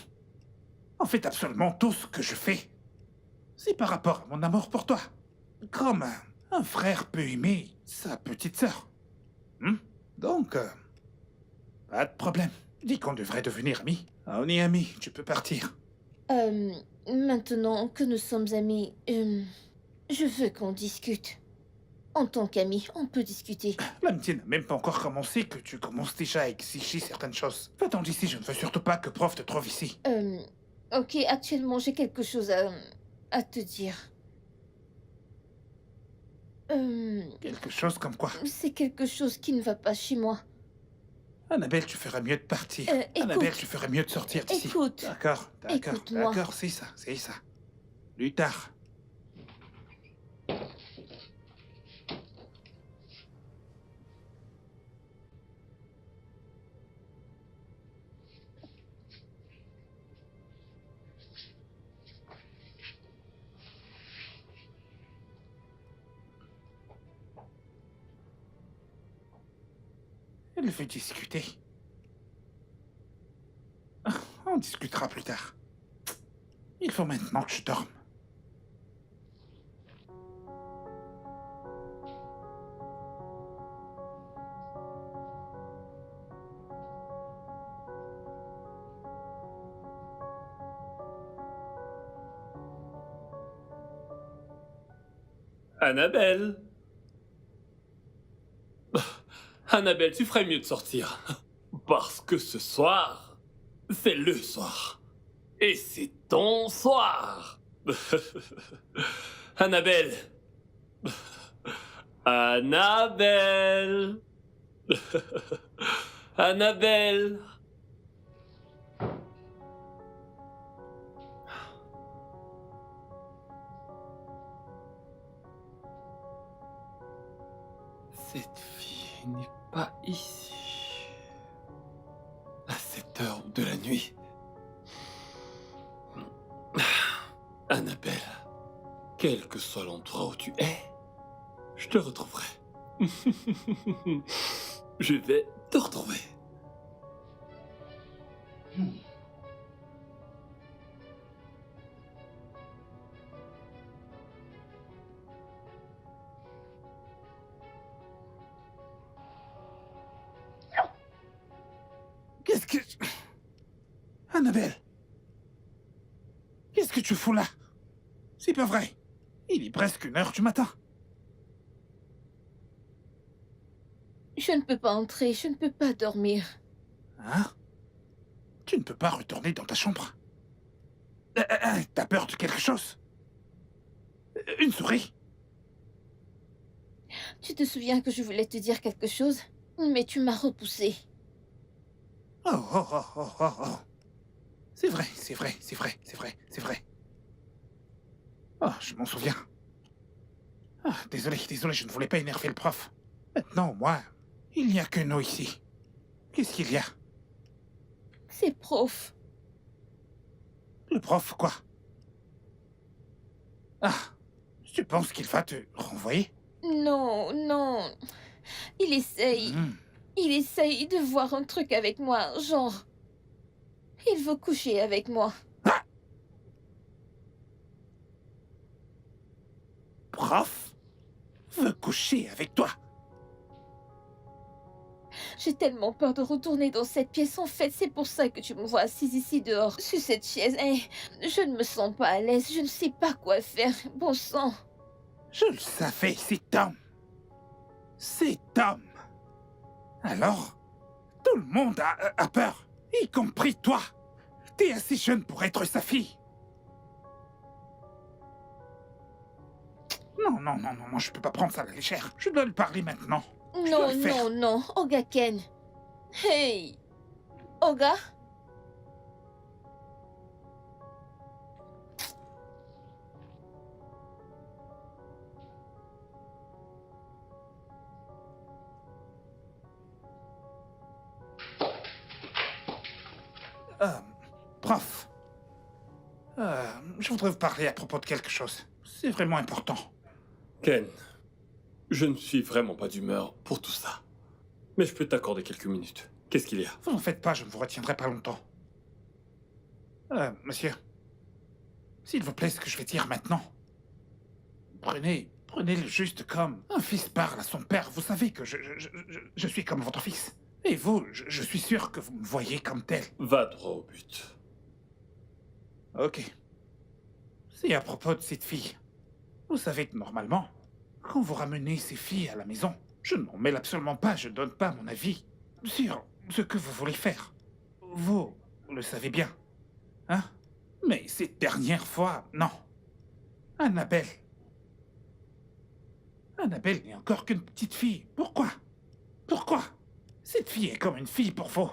En fait, absolument tout ce que je fais, c'est par rapport à mon amour pour toi. Comme un frère peut aimer sa petite sœur. Donc, pas de problème. Dis qu'on devrait devenir amis. On est amis, tu peux partir. Maintenant que nous sommes amis, je veux qu'on discute. En tant qu'amis, on peut discuter. L'amitié n'a même pas encore commencé que tu commences déjà à exiger certaines choses. Va-t'en d'ici, je ne veux surtout pas que prof te trouve ici. Ok, actuellement, j'ai quelque chose à te dire. Quelque chose comme quoi? C'est quelque chose qui ne va pas chez moi. Annabelle, tu ferais mieux de partir. Écoute. Annabelle, tu ferais mieux de sortir d'ici. Écoute. D'accord, d'accord, Écoute-moi. d'accord, c'est ça, c'est ça. Plus tard. Elle veut discuter. On discutera plus tard. Il faut maintenant que je dorme. Annabelle. Annabelle, tu ferais mieux de sortir. Parce que ce soir, c'est le soir. Et c'est ton soir. Annabelle. Annabelle. Annabelle. Cette fille n'est pas ici. À cette heure de la nuit. Annabelle, quel que soit l'endroit où tu es, je te retrouverai. Je vais te retrouver. Qu'est-ce que... Annabelle, qu'est-ce que tu fous là? C'est pas vrai. Il est presque 1 heure du matin. Je ne peux pas entrer, je ne peux pas dormir. Hein? Tu ne peux pas retourner dans ta chambre? T'as peur de quelque chose? Une souris? Tu te souviens que je voulais te dire quelque chose, mais tu m'as repoussé. Oh, oh, oh, oh, oh, oh. C'est vrai, c'est vrai, c'est vrai, c'est vrai, c'est vrai. Oh, je m'en souviens. Ah, désolé, je ne voulais pas énerver le prof. Maintenant, moi, il n'y a que nous ici. Qu'est-ce qu'il y a? C'est prof. Le prof, quoi? Ah, tu penses qu'il va te renvoyer? Non, non. Il essaye. Hmm. Il essaye de voir un truc avec moi, genre... Il veut coucher avec moi. Prof veut coucher avec toi. J'ai tellement peur de retourner dans cette pièce. En fait, c'est pour ça que tu me vois assise ici dehors, sur cette chaise. Et je ne me sens pas à l'aise. Je ne sais pas quoi faire. Bon sang. Je le savais, c'est Tom. C'est Tom. Alors, tout le monde a peur, y compris toi. T'es assez jeune pour être sa fille. Non, non, non, non, non, je peux pas prendre ça à la légère. Je dois lui parler maintenant. Je dois Non, le faire. non, non. Oga Ken. Hey. Oga? Prof. Je voudrais vous parler à propos de quelque chose. C'est vraiment important. Ken, je ne suis vraiment pas d'humeur pour tout ça. Mais je peux t'accorder quelques minutes. Qu'est-ce qu'il y a? Vous en faites pas, je ne vous retiendrai pas longtemps. Monsieur. S'il vous plaît, ce que je vais dire maintenant. Prenez-le juste comme un fils parle à son père. Vous savez que je suis comme votre fils. Et vous, je suis sûr que vous me voyez comme tel. Va droit au but. Ok. C'est à propos de cette fille. Vous savez que normalement, quand vous ramenez ces filles à la maison, je ne m'en mêle absolument pas, je ne donne pas mon avis sur ce que vous voulez faire. Vous le savez bien. Hein? Mais cette dernière fois, non. Annabelle. Annabelle n'est encore qu'une petite fille. Pourquoi? Pourquoi? Cette fille est comme une fille pour vous.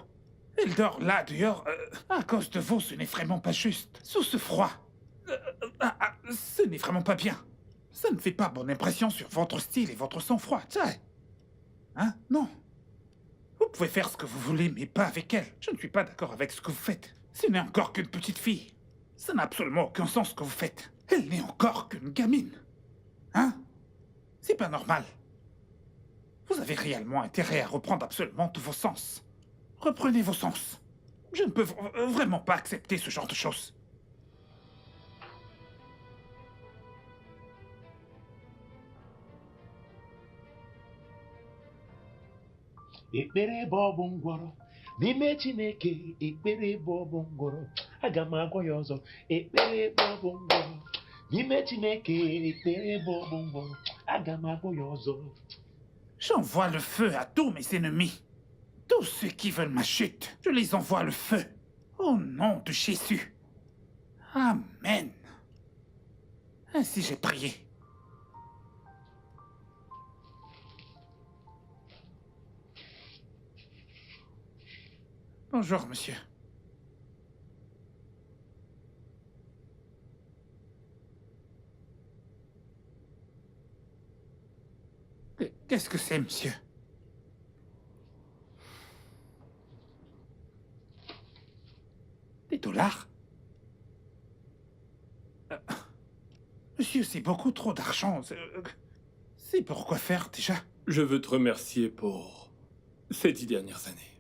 Elle dort là, dehors. À cause de vous, ce n'est vraiment pas juste. Sous ce froid. Ce n'est vraiment pas bien. Ça ne fait pas bonne impression sur votre style et votre sang-froid, tiens. Hein? Non. Vous pouvez faire ce que vous voulez, mais pas avec elle. Je ne suis pas d'accord avec ce que vous faites. Ce n'est encore qu'une petite fille. Ça n'a absolument aucun sens ce que vous faites. Elle n'est encore qu'une gamine. Hein? C'est pas normal. Vous avez réellement intérêt à reprendre absolument tous vos sens. Reprenez vos sens. Je ne peux vraiment pas accepter ce genre de choses. Ekpere bụ ọgwụ ngwọrọ n'ime Chineke. Ekpere bụ ọgwụ ngwọrọ. Aga m agwọ ya ọzọ. Ekpere bụ ọgwụ ngwọrọ n'ime Chineke. Ekpere bụ ọgwụ ngwọrọ. Aga m agwọ ya ọzọ. J'envoie le feu à tous mes ennemis. Tous ceux qui veulent ma chute, je les envoie le feu. Au nom de Jésus. Amen. Ainsi j'ai prié. Bonjour, monsieur. Qu'est-ce que c'est, monsieur? Des dollars? Monsieur, c'est beaucoup trop d'argent. C'est pour quoi faire, déjà? Je veux te remercier pour ces 10 dernières années.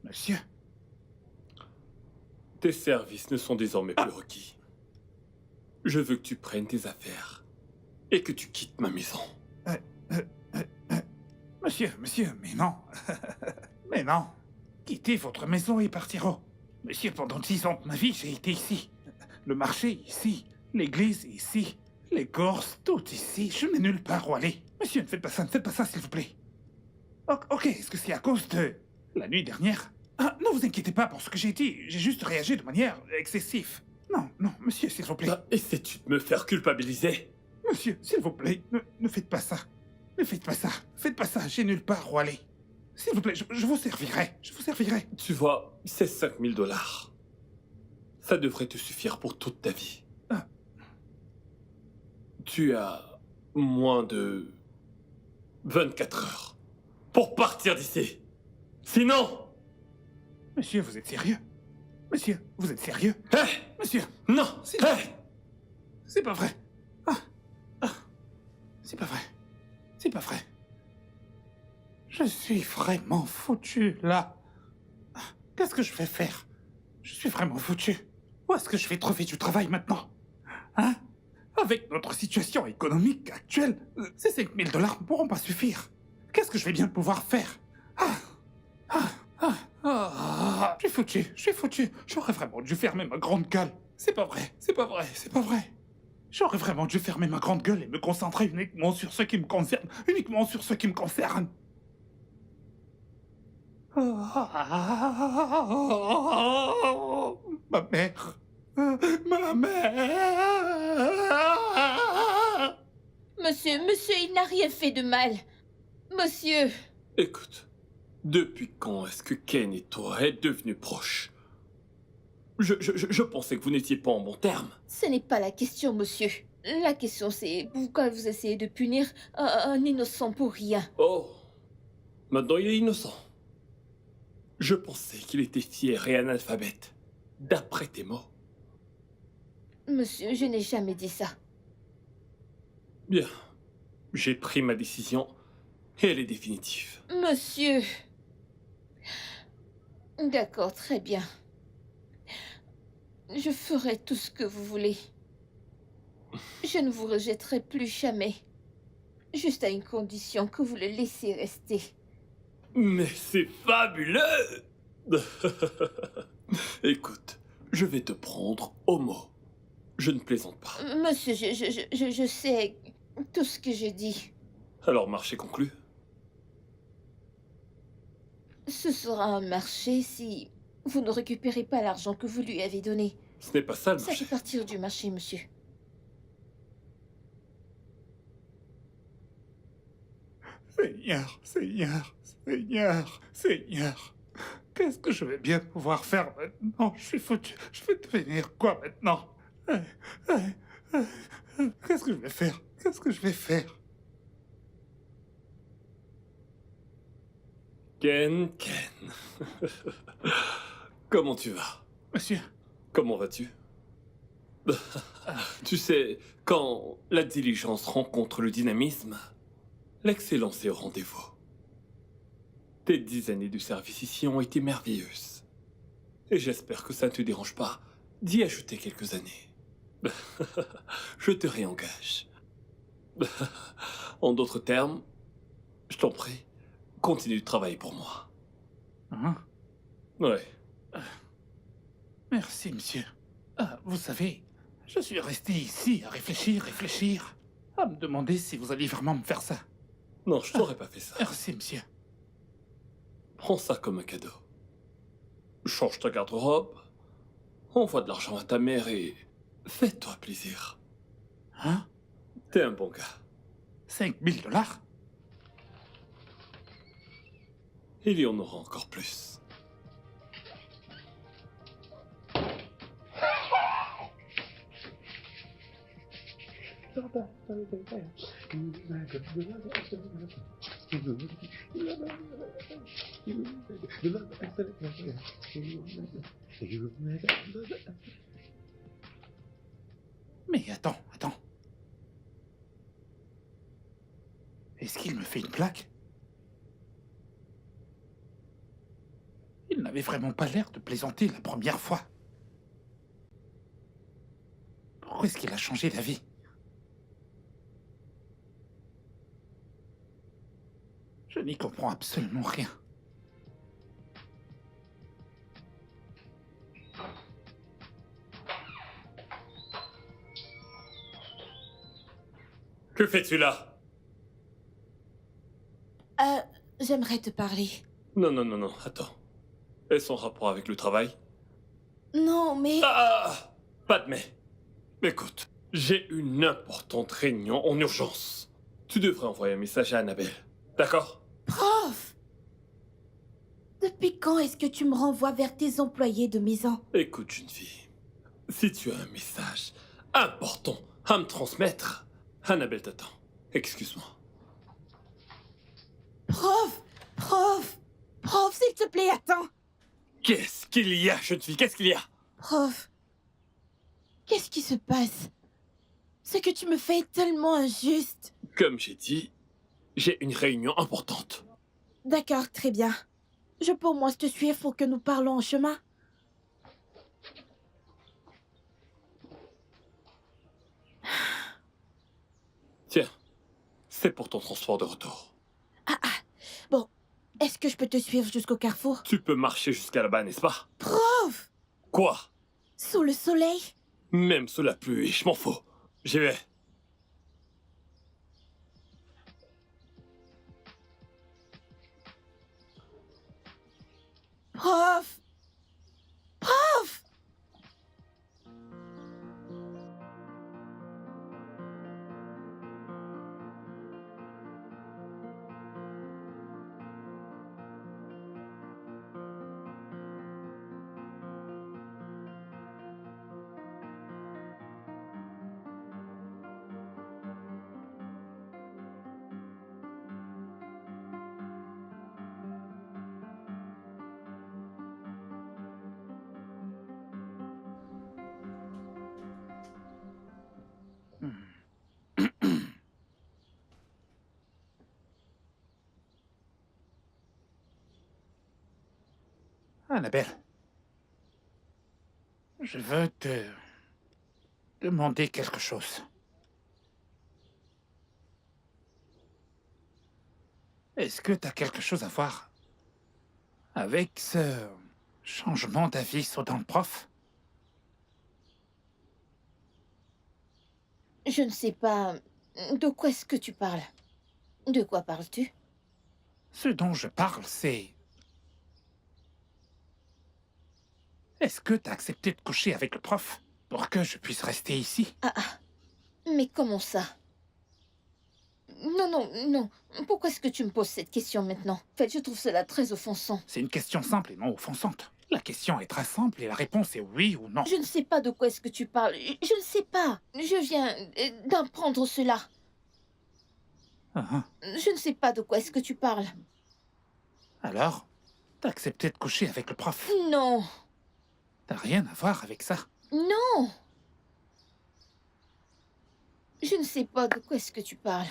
Monsieur? Tes services ne sont désormais plus requis. Je veux que tu prennes tes affaires et que tu quittes ma maison. Monsieur, mais non. Mais non. Quittez votre maison et partir où? Monsieur, pendant 10 ans de ma vie, j'ai été ici. Le marché, ici. L'église, ici. Les Corses, tout ici. Je n'ai nulle part où aller. Monsieur, ne faites pas ça, s'il vous plaît. Ok, est-ce que c'est à cause de la nuit dernière? Ah, ne vous inquiétez pas pour ce que j'ai dit. J'ai juste réagi de manière excessive. Non, monsieur, s'il vous plaît. Essaies-tu de me faire culpabiliser? Monsieur, s'il vous plaît, ne faites pas ça. Ne faites pas ça. Faites pas ça, j'ai nulle part où aller. S'il vous plaît, je vous servirai. Je vous servirai. Tu vois, ces 5000 dollars, ça devrait te suffire pour toute ta vie. Ah. Tu as moins de 24 heures pour partir d'ici. Sinon... Monsieur, vous êtes sérieux? Monsieur, vous êtes sérieux? Monsieur, non, c'est pas vrai. C'est pas vrai. C'est pas vrai. Je suis vraiment foutu, là. Qu'est-ce que je vais faire? Je suis vraiment foutu. Où est-ce que je vais trouver du travail maintenant? Hein? Avec notre situation économique actuelle, ces 5000 dollars ne pourront pas suffire. Qu'est-ce que je vais bien pouvoir faire? Je suis foutu. J'aurais vraiment dû fermer ma grande gueule. C'est pas vrai. J'aurais vraiment dû fermer ma grande gueule et me concentrer uniquement sur ce qui me concerne. Ma mère. Monsieur, il n'a rien fait de mal. Monsieur. Écoute, depuis quand est-ce que Ken et toi êtes devenus proches? Je pensais que vous n'étiez pas en bons termes. Ce n'est pas la question, monsieur. La question, c'est pourquoi vous essayez de punir un innocent pour rien. Oh, maintenant il est innocent. Je pensais qu'il était fier et analphabète, d'après tes mots. Monsieur, je n'ai jamais dit ça. Bien, j'ai pris ma décision et elle est définitive. Monsieur. D'accord, très bien. Je ferai tout ce que vous voulez. Je ne vous rejetterai plus jamais. Juste à une condition, que vous le laissiez rester. Mais c'est fabuleux! Écoute, je vais te prendre au mot. Je ne plaisante pas. Monsieur, je sais tout ce que je dis. Alors, marché conclu? Ce sera un marché si vous ne récupérez pas l'argent que vous lui avez donné. Ce n'est pas ça le Ça marché. fait partir du marché, monsieur. Seigneur. Qu'est-ce que je vais bien pouvoir faire maintenant? Je suis foutu. Je vais devenir quoi maintenant? Qu'est-ce que je vais faire? Ken. Comment tu vas? Monsieur, Comment vas-tu? Tu sais, quand la diligence rencontre le dynamisme, l'excellence est au rendez-vous. Tes 10 années de service ici ont été merveilleuses. Et j'espère que ça ne te dérange pas d'y ajouter quelques années. Je te réengage. En d'autres termes, je t'en prie, continue de travailler pour moi. hein? Ouais. Merci, monsieur. Vous savez, je suis resté ici à réfléchir, à me demander si vous alliez vraiment me faire ça. Non, je t'aurais pas fait ça. Merci, monsieur. Prends ça comme un cadeau. Change ta garde-robe, envoie de l'argent à ta mère et fais-toi plaisir. Hein? T'es un bon gars. 5000 dollars? Il y en aura encore plus. Mais attends. Est-ce qu'il me fait une blague? Il n'avait vraiment pas l'air de plaisanter la première fois. Pourquoi est-ce qu'il a changé d'avis? Je n'y comprends absolument rien. Que fais-tu là? J'aimerais te parler. Non, attends. Est-ce en rapport avec le travail? Non, mais... Pas de mais. Écoute, j'ai une importante réunion en urgence. Tu devrais envoyer un message à Annabelle. D'accord? Prof! Depuis quand est-ce que tu me renvoies vers tes employés de maison? Écoute, jeune fille. Si tu as un message important à me transmettre, Annabelle t'attend. Excuse-moi. Prof, s'il te plaît, attends. Qu'est-ce qu'il y a, jeune fille? Qu'est-ce qu'il y a? Prof, qu'est-ce qui se passe? Ce que tu me fais est tellement injuste. Comme j'ai dit, j'ai une réunion importante. D'accord, très bien. Je peux au moins te suivre pour que nous parlons en chemin? Tiens, c'est pour ton transport de retour. Bon, est-ce que je peux te suivre jusqu'au carrefour? Tu peux marcher jusqu'à là-bas, n'est-ce pas? Prof! Quoi? Sous le soleil? Même sous la pluie, je m'en fous. J'y vais. Prof! Annabelle, je veux te demander quelque chose. Est-ce que tu as quelque chose à voir avec ce changement d'avis soudain de prof? Je ne sais pas. De quoi est-ce que tu parles? De quoi parles-tu? Ce dont je parle, c'est... Est-ce que t'as accepté de coucher avec le prof pour que je puisse rester ici? Mais comment ça? Non. Pourquoi est-ce que tu me poses cette question maintenant? En fait, je trouve cela très offensant. C'est une question simple et non offensante. La question est très simple et la réponse est oui ou non. Je ne sais pas de quoi est-ce que tu parles. Je ne sais pas. Je viens d'apprendre cela. Je ne sais pas de quoi est-ce que tu parles. Alors, t'as accepté de coucher avec le prof? Non. T'as rien à voir avec ça? Non. Je ne sais pas de quoi est-ce que tu parles.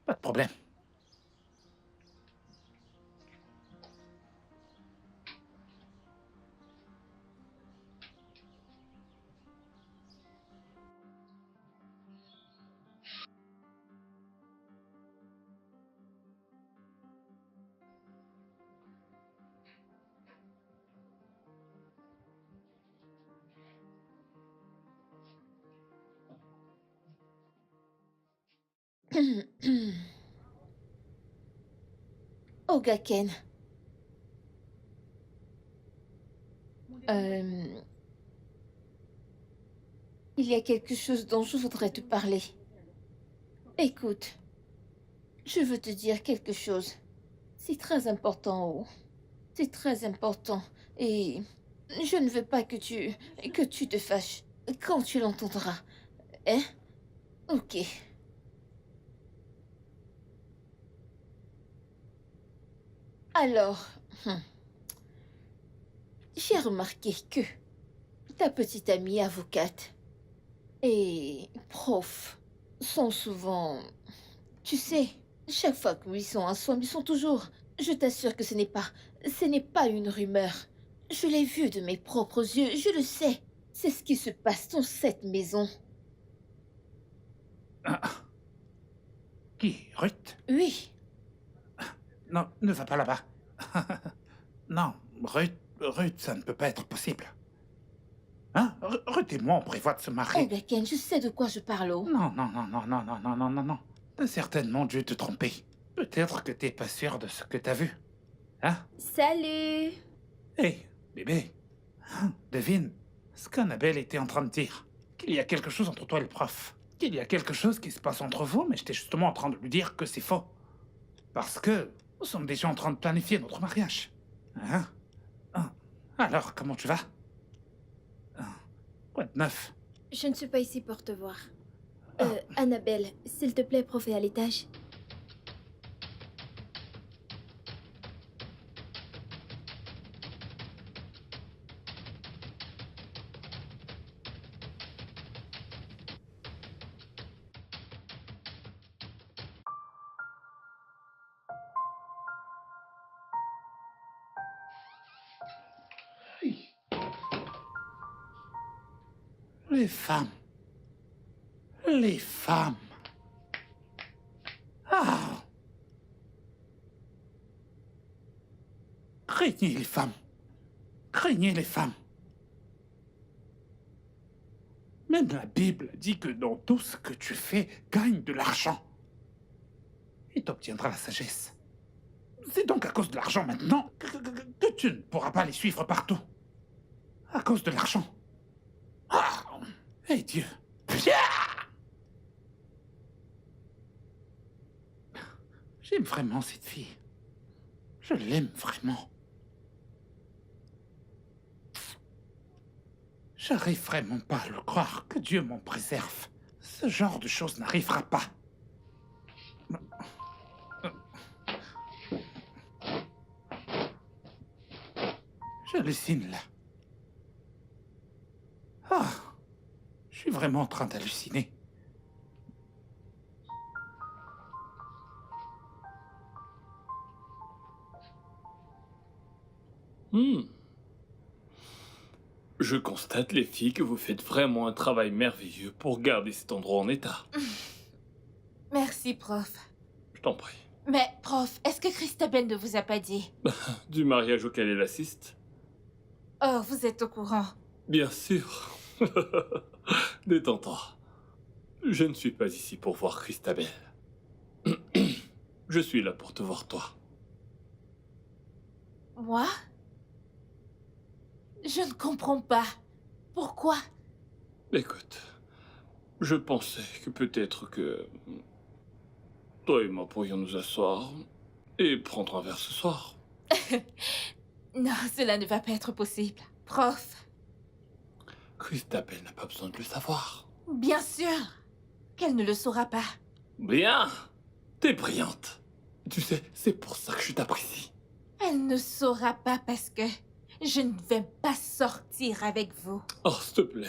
Pas de problème. Ogaken. Il y a quelque chose dont je voudrais te parler. Écoute, je veux te dire quelque chose. C'est très important, Oh. C'est très important. Et je ne veux pas que tu te fâches quand tu l'entendras. Hein? Ok. Alors, j'ai remarqué que ta petite amie avocate et prof sont souvent... Tu sais, chaque fois qu'ils sont ensemble, ils sont toujours... Je t'assure que ce n'est pas une rumeur. Je l'ai vu de mes propres yeux, je le sais. C'est ce qui se passe dans cette maison. Qui? Ruth? Oui, Non, ne va pas là-bas. Non, Ruth, ça ne peut pas être possible. Hein? Ruth et moi, on prévoit de se marier. oh Ken, je sais de quoi je parle. Oh. Non, non, non, non, non, non, non, non, non, non. T'as certainement dû te tromper. Peut-être que t'es pas sûr de ce que t'as vu. Hein? Salut. Hé, bébé. Hein, devine ce qu'Annabelle était en train de dire. Qu'il y a quelque chose entre toi et le prof. Qu'il y a quelque chose qui se passe entre vous, mais j'étais justement en train de lui dire que c'est faux. Parce que nous sommes déjà en train de planifier notre mariage. Hein? Alors, comment tu vas? Quoi de neuf? Je ne suis pas ici pour te voir. Annabelle, s'il te plaît, prof est à l'étage. Les femmes. Les femmes. Ah! Craignez les femmes. Craignez les femmes. Même la Bible dit que dans tout ce que tu fais, gagne de l'argent. Et t'obtiendras la sagesse. C'est donc à cause de l'argent maintenant que tu ne pourras pas les suivre partout. À cause de l'argent. Ah! Eh Dieu! J'aime vraiment cette fille. Je l'aime vraiment. J'arrive vraiment pas à le croire, que Dieu m'en préserve. Ce genre de choses n'arrivera pas. J'hallucine là. Ah! Je suis vraiment en train d'halluciner. Je constate, les filles, que vous faites vraiment un travail merveilleux pour garder cet endroit en état. Merci, prof. Je t'en prie. Mais, prof, est-ce que Christabel ne vous a pas dit? Du mariage auquel elle assiste? Oh, vous êtes au courant. Bien sûr. Détends-toi. Je ne suis pas ici pour voir Christabel. Je suis là pour te voir toi. Moi? Je ne comprends pas. Pourquoi? Écoute, je pensais que peut-être que toi et moi pourrions nous asseoir et prendre un verre ce soir. Non, cela ne va pas être possible. Prof, Christabel n'a pas besoin de le savoir. bien sûr qu'elle ne le saura pas. Bien. T'es brillante. Tu sais, c'est pour ça que je t'apprécie. Elle ne saura pas parce que je ne vais pas sortir avec vous. Oh, s'il te plaît.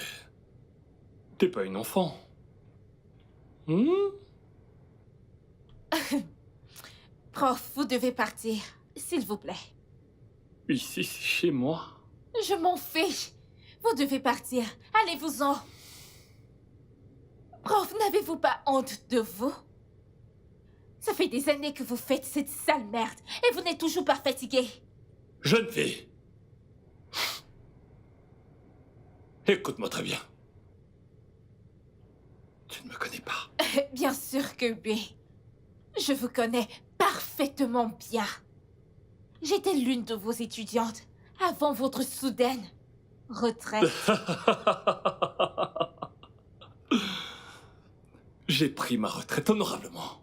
T'es pas une enfant. Prof, vous devez partir, s'il vous plaît. Ici, c'est chez moi. Je m'en fiche. Vous devez partir. Allez-vous-en. Prof, n'avez-vous pas honte de vous? Ça fait des années que vous faites cette sale merde et vous n'êtes toujours pas fatigué. Jeune fille. Écoute-moi très bien. Tu ne me connais pas. Bien sûr que oui. Je vous connais parfaitement bien. J'étais l'une de vos étudiantes avant votre soudaine retraite. J'ai pris ma retraite honorablement.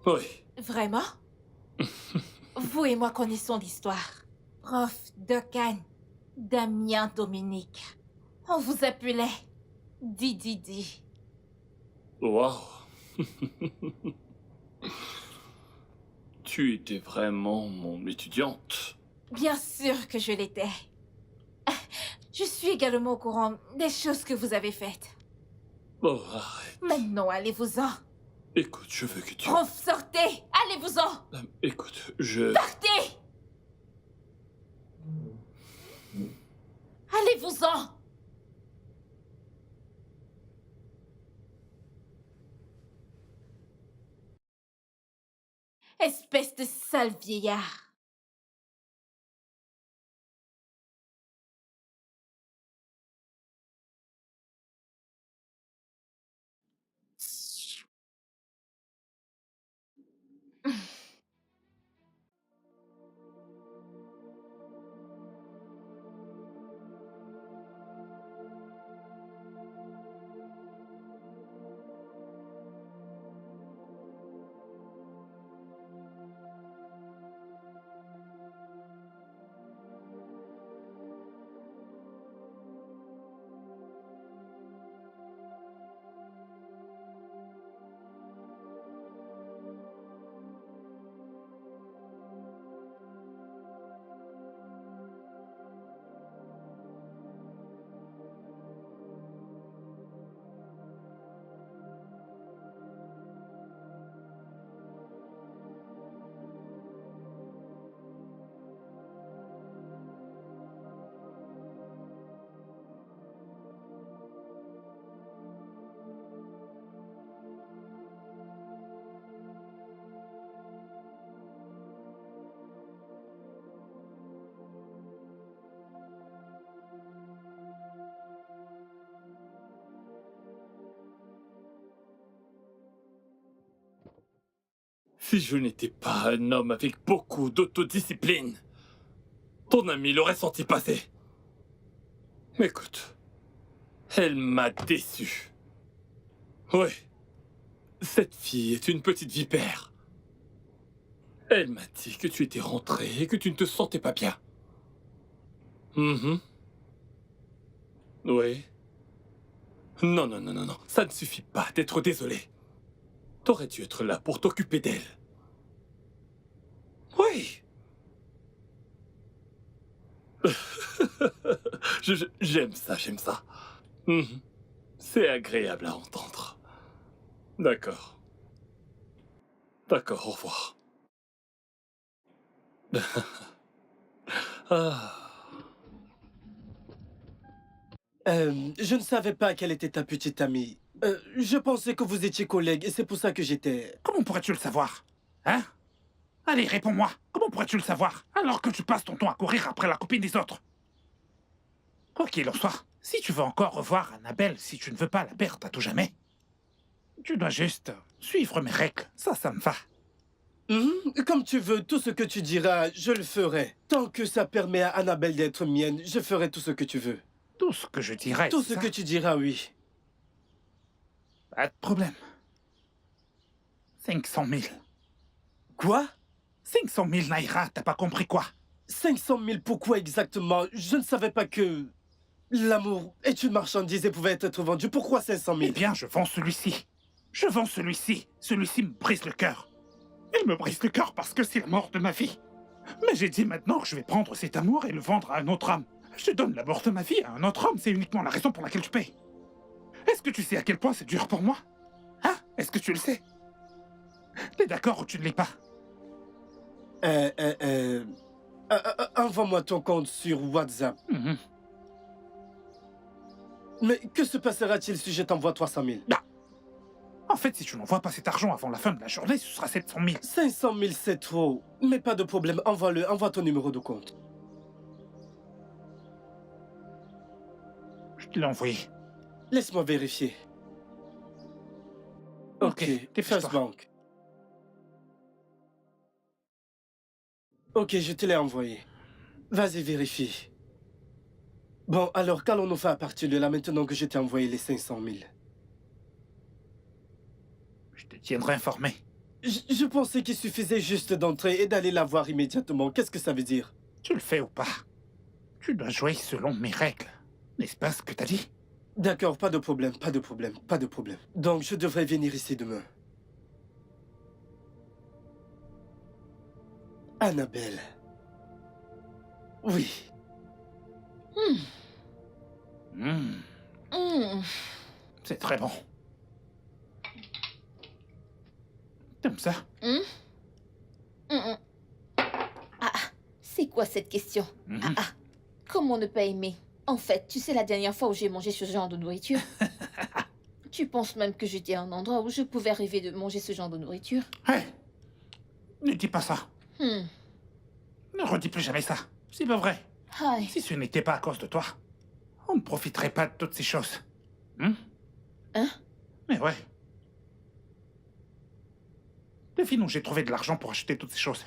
Oui. Vraiment? Vous et moi connaissons l'histoire. Prof Dokan, Damien Dominique. On vous appelait Didi. Waouh. Tu étais vraiment mon étudiante. Bien sûr que je l'étais. Je suis également au courant des choses que vous avez faites. Oh, arrête. Maintenant, allez-vous-en. Écoute, je veux que tu... Prof, sortez. Allez-vous-en. Écoute, je... Partez. Allez-vous-en. Espèce de sale vieillard. Si je n'étais pas un homme avec beaucoup d'autodiscipline, ton ami l'aurait senti passer. Écoute, elle m'a déçu. Oui, cette fille est une petite vipère. Elle m'a dit que tu étais rentré et que tu ne te sentais pas bien. Oui. Non, non, non, non, non. Ça ne suffit pas d'être désolé. T'aurais dû être là pour t'occuper d'elle. Oui. J'aime ça, j'aime ça. C'est agréable à entendre. D'accord. D'accord, au revoir. Ah. Je ne savais pas qu'elle était ta petite amie. Je pensais que vous étiez collègues et c'est pour ça que j'étais... Comment pourrais-tu le savoir? Hein? Allez, réponds-moi. Comment pourrais-tu le savoir alors que tu passes ton temps à courir après la copine des autres? Quoi qu'il en soit, si tu veux encore revoir Annabelle, si tu ne veux pas la perdre à tout jamais, tu dois juste suivre mes règles. Ça me va. Comme tu veux, tout ce que tu diras, je le ferai. Tant que ça permet à Annabelle d'être mienne, je ferai tout ce que tu veux. Tout ce que je dirais, Tout c'est ce ça? que tu diras, oui. Pas de problème. 500 000. Quoi? 500 000 Naira, t'as pas compris quoi? 500 000, pourquoi exactement? Je ne savais pas que l'amour est une marchandise et pouvait être vendue. Pourquoi 500 000? Eh bien, je vends celui-ci. Je vends celui-ci. Celui-ci me brise le cœur. Il me brise le cœur parce que c'est la mort de ma vie. Mais j'ai dit maintenant que je vais prendre cet amour et le vendre à un autre homme. Je donne la mort de ma vie à un autre homme, c'est uniquement la raison pour laquelle je paye. Est-ce que tu sais à quel point c'est dur pour moi? Hein? Est-ce que tu le sais? T'es d'accord ou tu ne l'es pas? Envoie-moi ton compte sur WhatsApp. Mais que se passera-t-il si je t'envoie 300 000? Bah. En fait, si tu n'envoies pas cet argent avant la fin de la journée, ce sera 700 000. 500 000, c'est trop. Mais pas de problème, envoie-le, envoie ton numéro de compte. Je te l'ai envoyé. Laisse-moi vérifier. Ok, First Bank. Ok, je te l'ai envoyé. Vas-y, vérifie. Bon, alors qu'allons-nous faire à partir de là maintenant que je t'ai envoyé les 500 000? Je te tiendrai informé. Je pensais qu'il suffisait juste d'entrer et d'aller la voir immédiatement. Qu'est-ce que ça veut dire? Tu le fais ou pas? Tu dois jouer selon mes règles. N'est-ce pas ce que t'as dit? D'accord, pas de problème, pas de problème, pas de problème. Donc, je devrais venir ici demain. Annabelle. Oui. Hmm, Hmm. c'est très bon. T'aimes ça? Hmm. Hmm. Ah, c'est quoi cette question? Mhm. Comment ne pas aimer? En fait, tu sais la dernière fois où j'ai mangé ce genre de nourriture? Tu penses même que j'étais à un endroit où je pouvais rêver de manger ce genre de nourriture? Hé, ne dis pas ça. Hmm. Ne redis plus jamais ça. C'est pas vrai. Aïe. Si ce n'était pas à cause de toi, on ne profiterait pas de toutes ces choses. Hein? Mais ouais. Devine où j'ai trouvé de l'argent pour acheter toutes ces choses.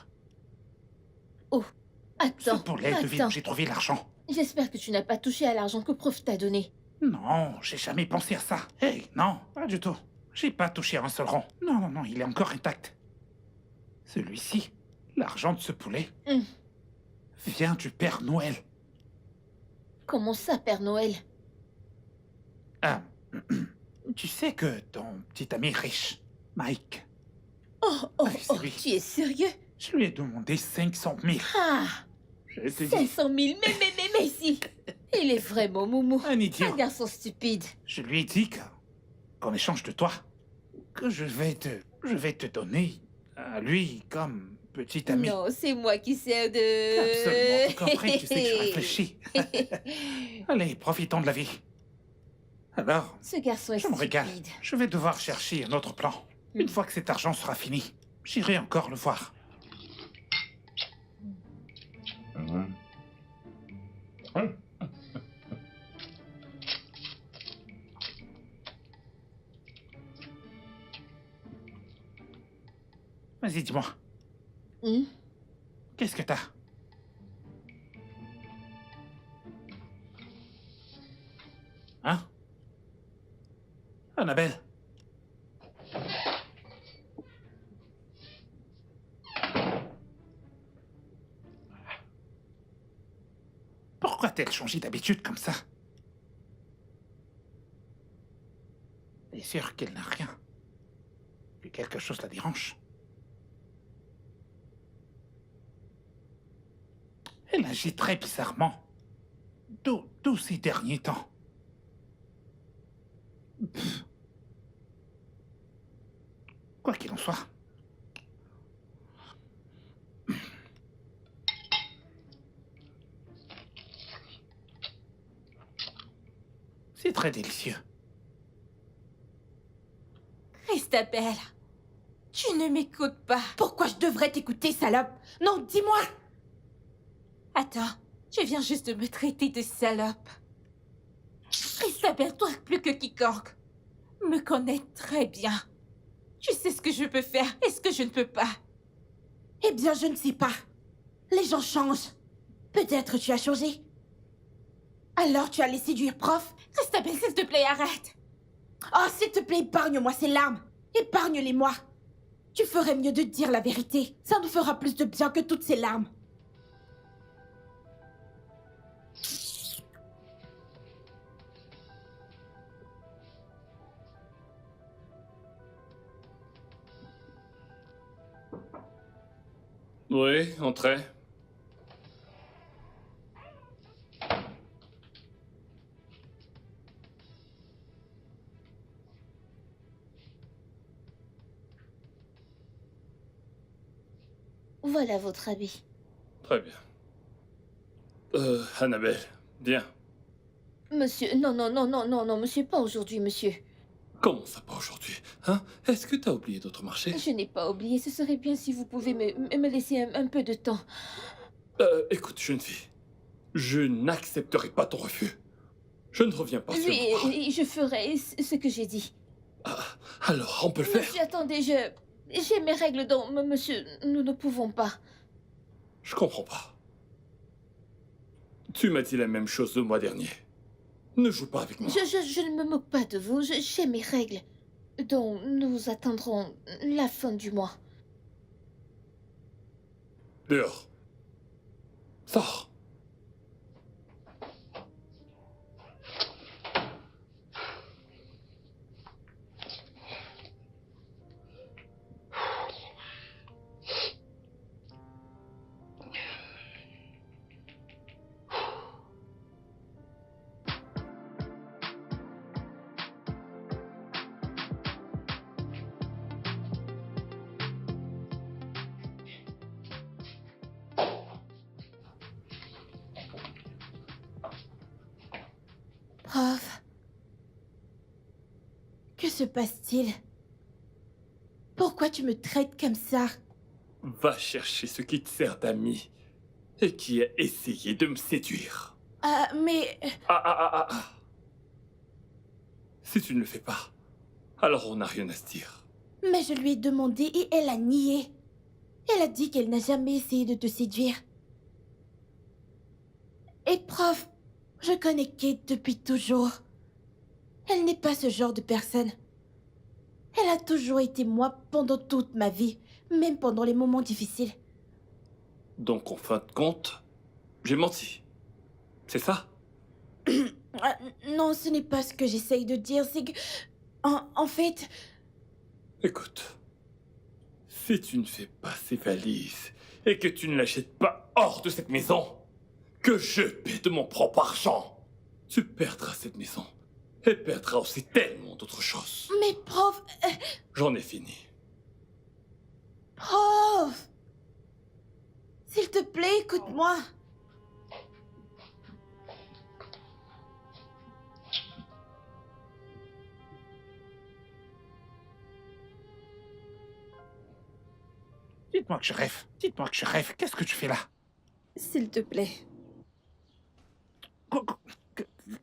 Ce Attends, poulet, devine où attends. j'ai trouvé l'argent. J'espère que tu n'as pas touché à l'argent que Prof t'a donné. Non, j'ai jamais pensé à ça. Hey, non, pas du tout. J'ai pas touché à un seul rond. Non, non, non, il est encore intact. Celui-ci, l'argent de ce poulet, vient du Père Noël. Comment ça, Père Noël? Ah, tu sais que ton petit ami riche, Mike, Oh, c'est lui. tu es sérieux? Je lui ai demandé 500 000. Ah, Je te dis, 500 000, mais si. Il est vraiment moumou. un idiot. Un garçon stupide. Je lui ai dit qu'en échange de toi, que je vais te donner à lui comme petit ami. Non, c'est moi qui sers de... Absolument, tout compris, tu sais que je réfléchis. Allez, profitons de la vie. Alors, Ce garçon est je me régale. stupide. Je vais devoir chercher un autre plan. Une fois que cet argent sera fini, j'irai encore le voir. Vas-y, dis-moi, Hmm? qu'est-ce que t'as? Hein? Annabelle? Pourquoi t'as changé d'habitude comme ça? T'es sûr qu'elle n'a rien? Que quelque chose la dérange? Elle agit très bizarrement. Tous ces derniers temps. Pff. Quoi qu'il en soit. C'est très délicieux. Christabelle, tu ne m'écoutes pas. Pourquoi je devrais t'écouter, salope? Non, dis-moi. Attends, tu viens juste de me traiter de salope. Christabelle, toi plus que quiconque, me connais très bien. Tu sais ce que je peux faire et ce que je ne peux pas. Eh bien, je ne sais pas. Les gens changent. Peut-être tu as changé. Alors tu allais séduire prof? Christabelle, s'il te plaît, arrête. Oh, s'il te plaît, épargne-moi ces larmes. Épargne-les-moi. Tu ferais mieux de dire la vérité. Ça nous fera plus de bien que toutes ces larmes. Oui, entrez. Voilà votre habit. Très bien. Annabelle, viens. Monsieur, non, monsieur, pas aujourd'hui, monsieur. Comment ça pas aujourd'hui? Hein? Est-ce que t'as oublié d'autres marchés? Je n'ai pas oublié, ce serait bien si vous pouvez me laisser un peu de temps. Écoute, jeune fille. Je n'accepterai pas ton refus. Je ne reviens pas sur moi. Oui, je ferai ce que j'ai dit. Alors, on peut le faire? Monsieur, attendez, j'ai mes règles, donc, monsieur, nous ne pouvons pas. Je comprends pas. Tu m'as dit la même chose le mois dernier. Ne joue pas avec moi. Je ne me moque pas de vous, j'ai mes règles. Donc, nous attendrons la fin du mois. Dehors. Sors. Prof, que se passe-t-il? Pourquoi tu me traites comme ça? Va chercher ce qui te sert d'ami et qui a essayé de me séduire. Mais... Si tu ne le fais pas, alors on n'a rien à se dire. Mais je lui ai demandé et elle a nié. Elle a dit qu'elle n'a jamais essayé de te séduire. Et prof, je connais Kate depuis toujours. Elle n'est pas ce genre de personne. Elle a toujours été moi pendant toute ma vie, même pendant les moments difficiles. Donc en fin de compte, j'ai menti. C'est ça? Non, ce n'est pas ce que j'essaye de dire, c'est que... En fait... Écoute, si tu ne fais pas ces valises et que tu ne l'achètes pas hors de cette maison, que je paie de mon propre argent, tu perdras cette maison et perdras aussi tellement d'autres choses. Mais prof... J'en ai fini. Prof! S'il te plaît, écoute-moi. Dites-moi que je rêve. Dites-moi que je rêve. Qu'est-ce que tu fais là? S'il te plaît.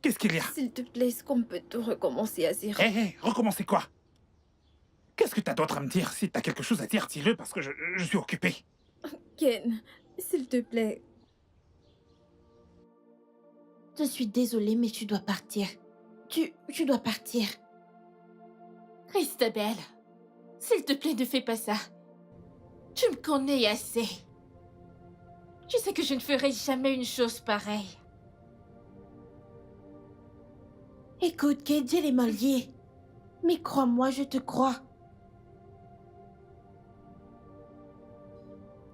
Qu'est-ce qu'il y a? S'il te plaît, est-ce qu'on peut tout recommencer, Azir? Hé, recommencez quoi? Qu'est-ce que t'as d'autre à me dire? Si t'as quelque chose à dire, dis-le parce que je suis occupé. Ken, s'il te plaît. Je suis désolée, mais tu dois partir. Tu dois partir. Christabel, s'il te plaît, ne fais pas ça. Tu me connais assez. Tu sais que je ne ferai jamais une chose pareille. Écoute, Kate, j'ai les mains liées. Mais crois-moi, je te crois.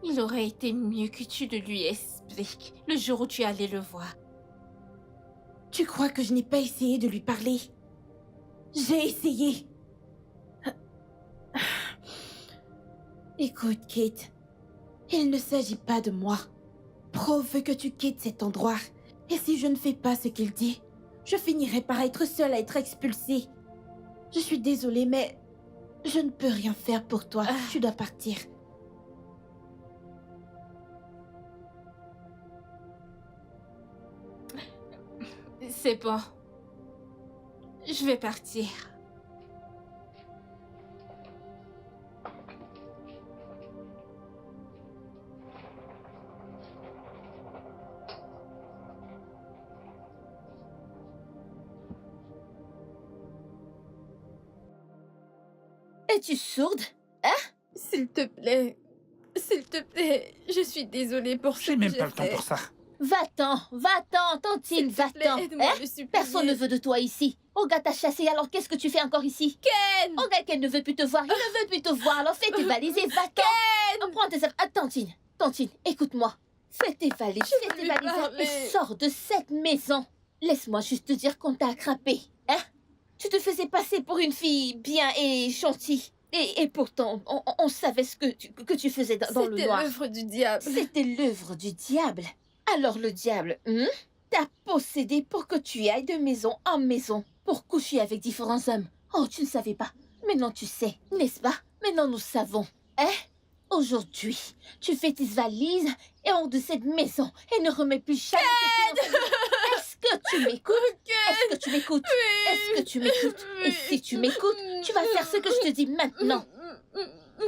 Il aurait été mieux que tu ne lui expliques le jour où tu allais le voir. Tu crois que je n'ai pas essayé de lui parler? J'ai essayé. Écoute, Kate, il ne s'agit pas de moi. Prof veut que tu quittes cet endroit. Et si je ne fais pas ce qu'il dit, je finirai par être seule à être expulsée. Je suis désolée, mais je ne peux rien faire pour toi. Tu dois partir. C'est bon. Je vais partir. Es-tu sourde? Hein? S'il te plaît. S'il te plaît. Je suis désolée pour ce que J'ai même pas j'ai le temps fait. pour ça. Va-t'en, Tantine, S'il te plaît, va-t'en. aide-moi, Hein? je supplie. Personne ne veut de toi ici. Olga t'a chassé, alors qu'est-ce que tu fais encore ici? Ken! Olga, qu'elle ne veut plus te voir, il ne veut plus te voir, alors fais tes valises et va-t'en. Prends tes affaires. Ah, Tantine, écoute-moi. Fais tes valises, veux fais tes lui valises parler. et sors de cette maison. Laisse-moi juste te dire qu'on t'a attrapé. Hein? Tu te faisais passer pour une fille bien et gentille. Et pourtant, on savait ce que tu faisais dans le noir. C'était l'œuvre du diable. C'était l'œuvre du diable. Alors le diable, t'a possédé pour que tu ailles de maison en maison pour coucher avec différents hommes. Oh, tu ne savais pas. Maintenant tu sais, n'est-ce pas? Maintenant nous savons. Hein? Aujourd'hui, tu fais tes valises et hors de cette maison et ne remets plus jamais tes pieds dans cette maison. Est-ce que tu m'écoutes? Est-ce que tu m'écoutes? Est-ce que tu m'écoutes? Et si tu m'écoutes, tu vas faire ce que je te dis maintenant.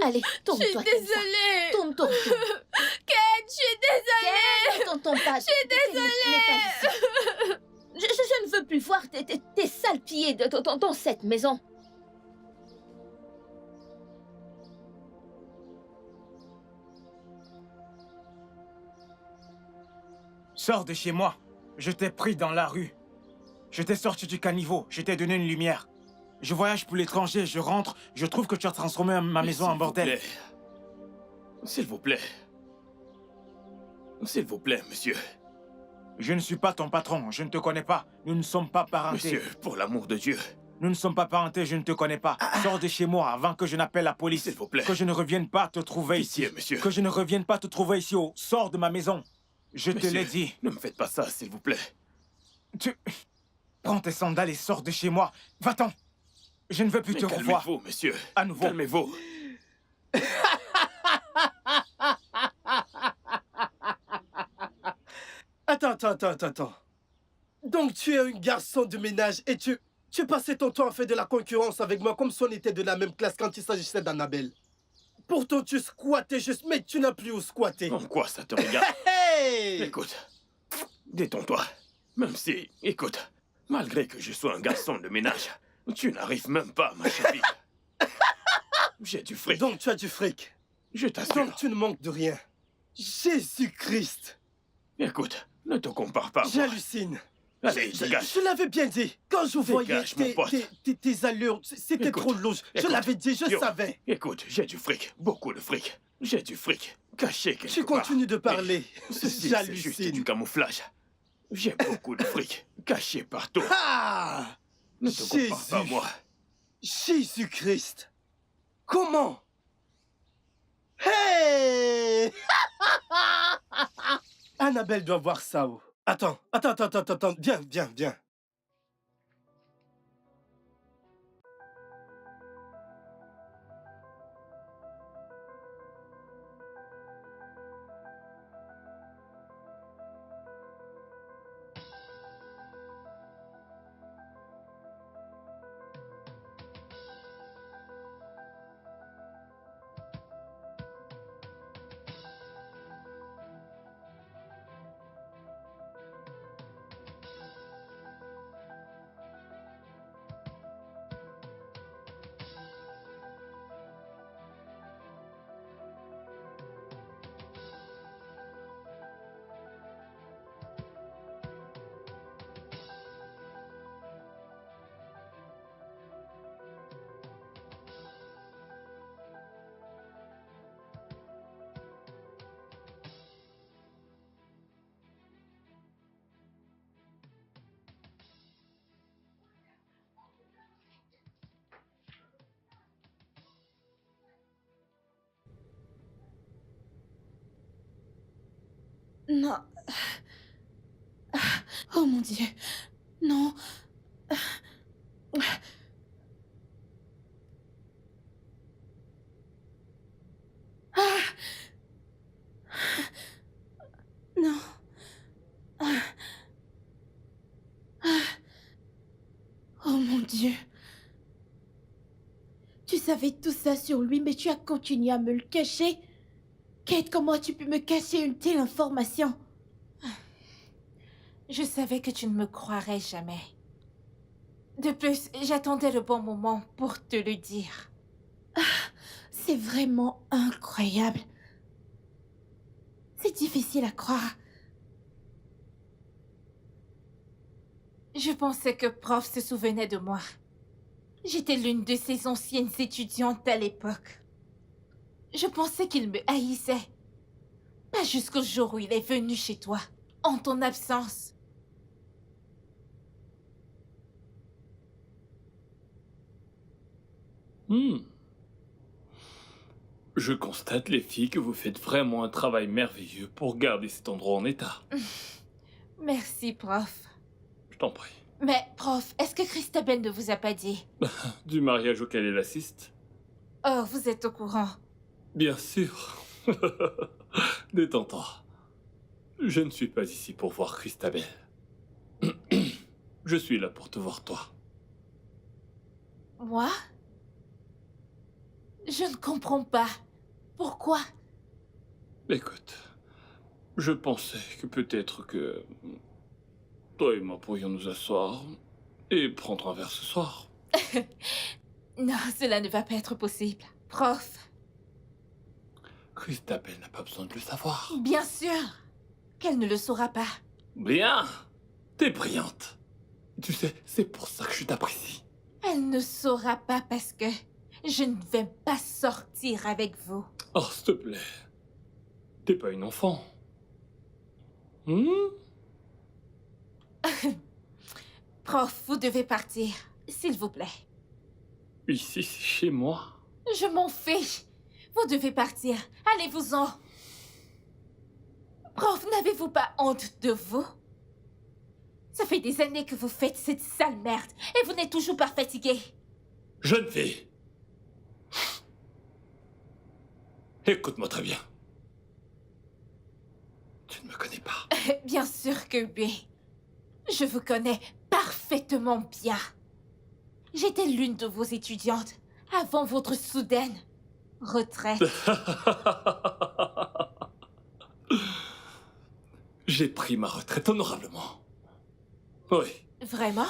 Allez, tourne-toi. Je suis désolée. Tourne-toi. Ken, je suis désolée. Ne t'entends pas. Je suis désolée. Je ne veux plus voir tes sales pieds dans cette maison. Sors de chez moi. Je t'ai pris dans la rue. Je t'ai sorti du caniveau. Je t'ai donné une lumière. Je voyage pour l'étranger. Je rentre. Je trouve que tu as transformé ma maison en bordel. S'il vous plaît. S'il vous plaît, monsieur. Je ne suis pas ton patron. Je ne te connais pas. Nous ne sommes pas parentés. Monsieur, pour l'amour de Dieu. Nous ne sommes pas parentés. Je ne te connais pas. Sors de chez moi avant que je n'appelle la police. S'il vous plaît. Que je ne revienne pas te trouver Pitié, ici. monsieur. Que je ne revienne pas te trouver ici. Sors de ma maison. Je te Monsieur, l'ai dit. Ne me faites pas ça, s'il vous plaît. Prends tes sandales et sors de chez moi. Va-t'en. Je ne veux plus Mais te revoir. calmez-vous, monsieur. À nouveau. Calmez-vous. Attends. Donc tu es un garçon de ménage et tu passais ton temps à faire de la concurrence avec moi comme si on était de la même classe quand il s'agissait d'Annabelle. Pourtant tu squattais juste, mais tu n'as plus où squatter. En quoi ça te regarde? Hey! Écoute, détends-toi. Même si, écoute, malgré que je sois un garçon de ménage, tu n'arrives même pas à m'achever. J'ai du fric. Donc tu as du fric. Je t'assure. Donc tu ne manques de rien. Jésus-Christ! Écoute, ne te compare pas à moi. J'hallucine. Allez, dégage. Je l'avais bien dit. Quand je voyais Dégage, mon pote. tes allures, c'était Écoute, trop louche. Je écoute. l'avais dit, je Yo, savais. Écoute, j'ai du fric, beaucoup de fric. J'ai du fric, caché quelque Tu part. continues de parler. Mais ceci, c'est juste J'hallucine. du camouflage. J'ai beaucoup de fric, caché partout. Ah! Ne te compare pas à Jésus. moi. Jésus-Christ! Comment? Hey! Annabelle doit voir ça. Oh. Attends. Viens. Non. Oh mon Dieu. Non. Non. Oh mon Dieu. Tu savais tout ça sur lui, mais tu as continué à me le cacher. Kate, comment as-tu pu me cacher une telle information? Je savais que tu ne me croirais jamais. De plus, j'attendais le bon moment pour te le dire. C'est vraiment incroyable. C'est difficile à croire. Je pensais que prof se souvenait de moi. J'étais l'une de ses anciennes étudiantes à l'époque. Je pensais qu'il me haïssait. Pas jusqu'au jour où il est venu chez toi, en ton absence. Je constate, les filles, que vous faites vraiment un travail merveilleux pour garder cet endroit en état. Merci, prof. Je t'en prie. Mais, prof, est-ce que Christabel ne vous a pas dit? Du mariage auquel elle assiste? Oh, vous êtes au courant. Bien sûr. Détends-toi. Je ne suis pas ici pour voir Christabel. Je suis là pour te voir toi. Moi? Je ne comprends pas. Pourquoi? Écoute, je pensais que peut-être que toi et moi pourrions nous asseoir et prendre un verre ce soir. Non, cela ne va pas être possible. Prof, Christabel n'a pas besoin de le savoir. bien sûr qu'elle ne le saura pas. Bien. T'es brillante. Tu sais, c'est pour ça que je t'apprécie. Elle ne saura pas parce que je ne vais pas sortir avec vous. Oh, s'il te plaît. T'es pas une enfant. Prof, vous devez partir, s'il vous plaît. Ici, c'est chez moi. Je m'en fiche. Vous devez partir. Allez-vous-en. Prof, n'avez-vous pas honte de vous? Ça fait des années que vous faites cette sale merde et vous n'êtes toujours pas fatigué. Jeune fille. Écoute-moi très bien. Tu ne me connais pas. Bien sûr que oui. Je vous connais parfaitement bien. J'étais l'une de vos étudiantes avant votre soudaine retraite. J'ai pris ma retraite honorablement. Oui. Vraiment?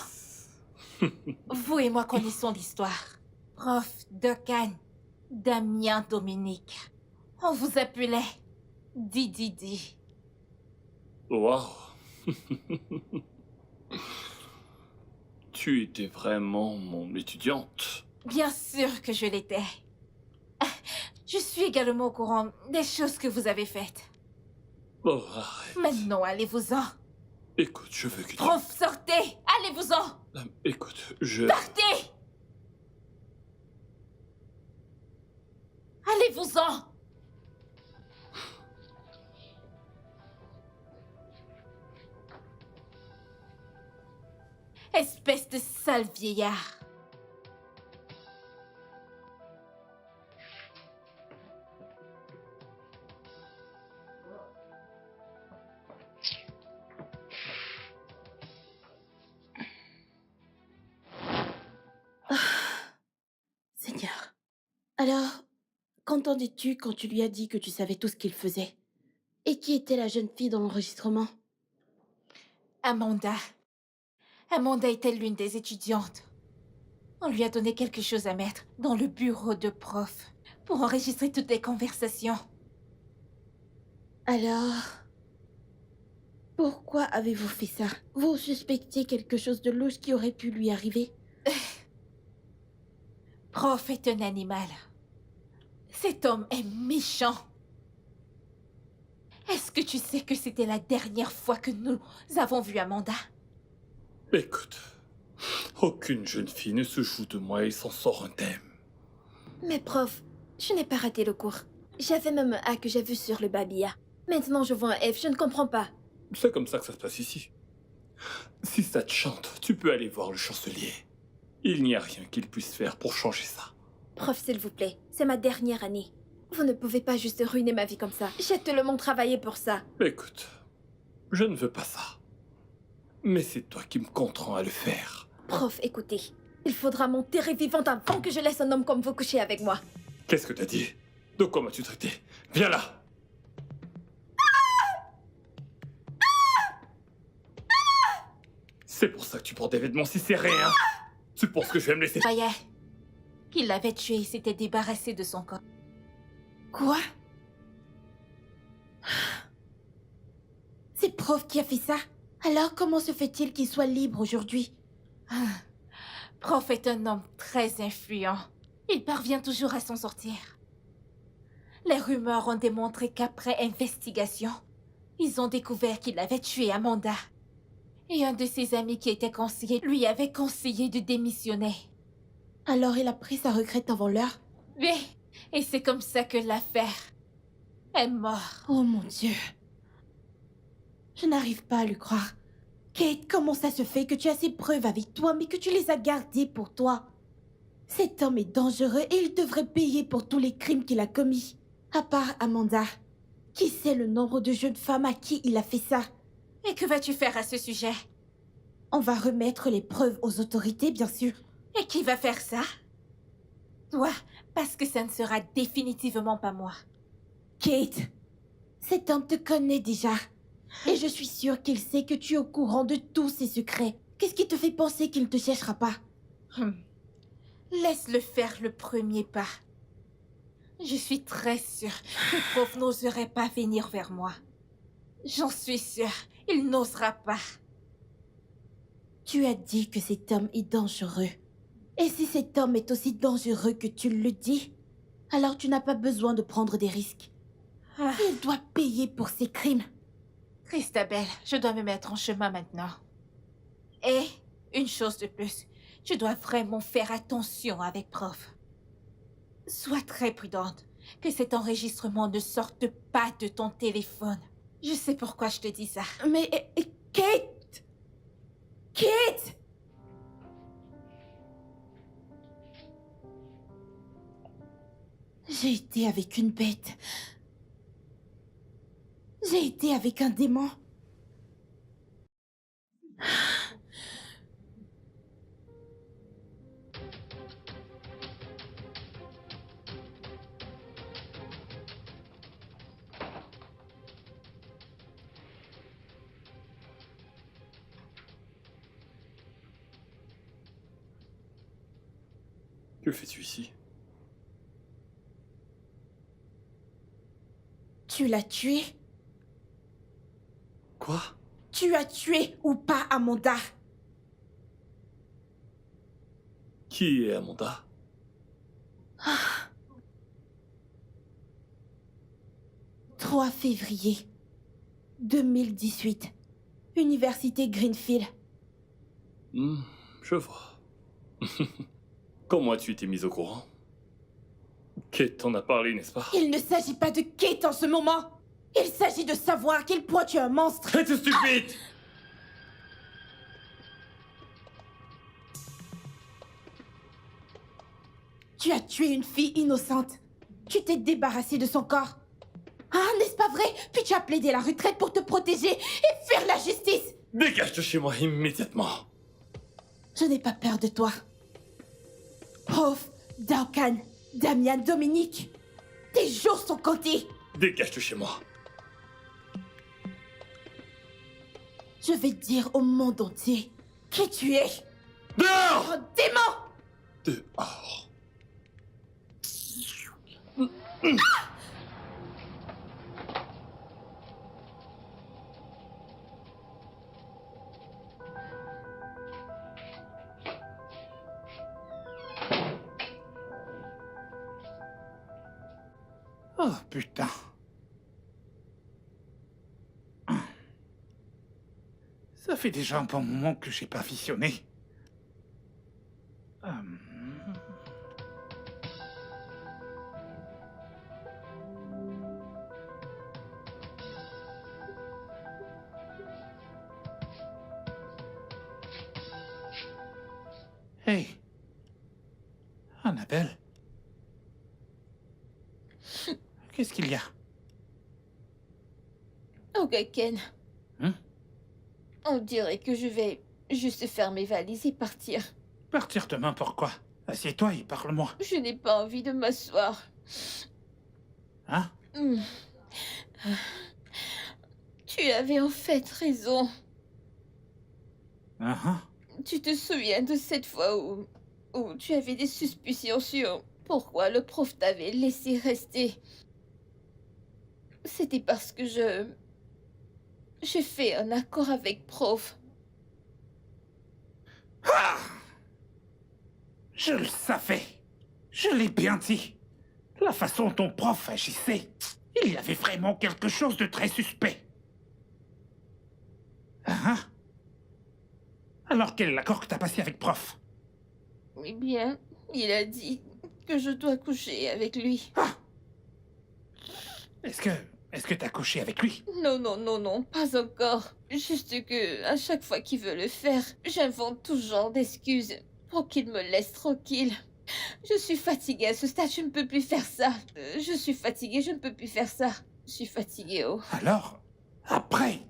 Vous et moi connaissons l'histoire. Prof Duncan, Damien Dominique. On vous appelait Didi. Waouh. Tu étais vraiment mon étudiante. Bien sûr que je l'étais. Je suis également au courant des choses que vous avez faites. Oh, arrête. Maintenant, allez-vous-en. Écoute, je veux que tu... Prof, sortez! Allez-vous-en! Écoute, je... Partez! Allez-vous-en! Espèce de sale vieillard. Seigneur. Alors, qu'entendais-tu quand tu lui as dit que tu savais tout ce qu'il faisait? Et qui était la jeune fille dans l'enregistrement? Amanda. Amanda était l'une des étudiantes. On lui a donné quelque chose à mettre dans le bureau de prof pour enregistrer toutes les conversations. Alors, pourquoi avez-vous fait ça? Vous suspectiez quelque chose de louche qui aurait pu lui arriver? Prof est un animal. Cet homme est méchant. Est-ce que tu sais que c'était la dernière fois que nous avons vu Amanda? Écoute, aucune jeune fille ne se joue de moi et s'en sort indemne. Mais prof, je n'ai pas raté le cours. J'avais même un A que j'ai vu sur le babilla. Maintenant je vois un F, je ne comprends pas. C'est comme ça que ça se passe ici. Si ça te chante, tu peux aller voir le chancelier. Il n'y a rien qu'il puisse faire pour changer ça. Prof, s'il vous plaît, c'est ma dernière année. Vous ne pouvez pas juste ruiner ma vie comme ça. J'ai tellement travaillé pour ça. Écoute, je ne veux pas ça. Mais c'est toi qui me contrains à le faire. Prof, écoutez. Il faudra m'enterrer vivante avant que je laisse un homme comme vous coucher avec moi. Qu'est-ce que t'as dit? De quoi m'as-tu traité? Viens là! C'est pour ça que tu portes des vêtements si serrés, hein? Tu penses que je vais me laisser... Voyez, il l'avait tué et s'était débarrassé de son corps. Quoi? C'est prof qui a fait ça? Alors comment se fait-il qu'il soit libre aujourd'hui? Prof est un homme très influent. Il parvient toujours à s'en sortir. Les rumeurs ont démontré qu'après investigation, ils ont découvert qu'il avait tué Amanda. Et un de ses amis qui était conseiller lui avait conseillé de démissionner. Alors il a pris sa retraite avant l'heure? Oui, et c'est comme ça que l'affaire est morte. Oh mon Dieu. Je n'arrive pas à le croire. Kate, comment ça se fait que tu as ces preuves avec toi, mais que tu les as gardées pour toi? Cet homme est dangereux et il devrait payer pour tous les crimes qu'il a commis. À part Amanda, qui sait le nombre de jeunes femmes à qui il a fait ça? Et que vas-tu faire à ce sujet? On va remettre les preuves aux autorités, bien sûr. Et qui va faire ça? Toi, parce que ça ne sera définitivement pas moi. Kate, cet homme te connaît déjà. Et je suis sûre qu'il sait que tu es au courant de tous ses secrets. Qu'est-ce qui te fait penser qu'il ne te cherchera pas? Laisse-le faire le premier pas. Je suis très sûre que Prof n'oserait pas venir vers moi. J'en suis sûre, il n'osera pas. Tu as dit que cet homme est dangereux. Et si cet homme est aussi dangereux que tu le dis, alors tu n'as pas besoin de prendre des risques. Il doit payer pour ses crimes. Christabel, je dois me mettre en chemin maintenant. Et, une chose de plus, tu dois vraiment faire attention avec Prof. Sois très prudente, que cet enregistrement ne sorte pas de ton téléphone. Je sais pourquoi je te dis ça. Mais, Kate! Kate! J'ai été avec une bête. J'ai été avec un démon. Que fais-tu ici? Tu l'as tué? Quoi? Tu as tué ou pas Amanda? Qui est Amanda? 3 février 2018. Université Greenfield. Je vois. Comment as-tu été mise au courant? Kate t'en a parlé, n'est-ce pas? Il ne s'agit pas de Kate en ce moment. Il s'agit de savoir à quel point tu es un monstre. Es-tu stupide? Tu as tué une fille innocente. Tu t'es débarrassé de son corps. Ah, n'est-ce pas vrai? Puis tu as plaidé la retraite pour te protéger et faire la justice. Dégage de chez moi immédiatement. Je n'ai pas peur de toi. Prof, Daukan, Damian, Dominique, tes jours sont comptés. Dégage de chez moi. Je vais dire au monde entier qui tu es. Dehors! Oh, démon! Dehors. Oh, putain. Ça fait déjà un bon moment que j'ai pas visionné. Hey. Annabelle. Qu'est-ce qu'il y a? Ogaken. Hein? On dirait que je vais juste faire mes valises et partir. Partir demain, pourquoi? Assieds-toi et parle-moi. Je n'ai pas envie de m'asseoir. Hein? Tu avais en fait raison. Uh-huh. Tu te souviens de cette fois où tu avais des suspicions sur pourquoi le prof t'avait laissé rester? C'était parce que j'ai fait un accord avec prof. Ah! Je le savais. Je l'ai bien dit. La façon dont prof agissait, il y avait vraiment quelque chose de très suspect. Hein? Alors quel est l'accord que t'as passé avec prof? Eh bien, il a dit que je dois coucher avec lui. Ah! Est-ce que t'as couché avec lui? Non, non, non, non, pas encore. Juste que, à chaque fois qu'il veut le faire, j'invente tout genre d'excuses pour qu'il me laisse tranquille. Je suis fatiguée à ce stade, je ne peux plus faire ça. Je suis fatiguée, je ne peux plus faire ça. Je suis fatiguée, oh. Alors, après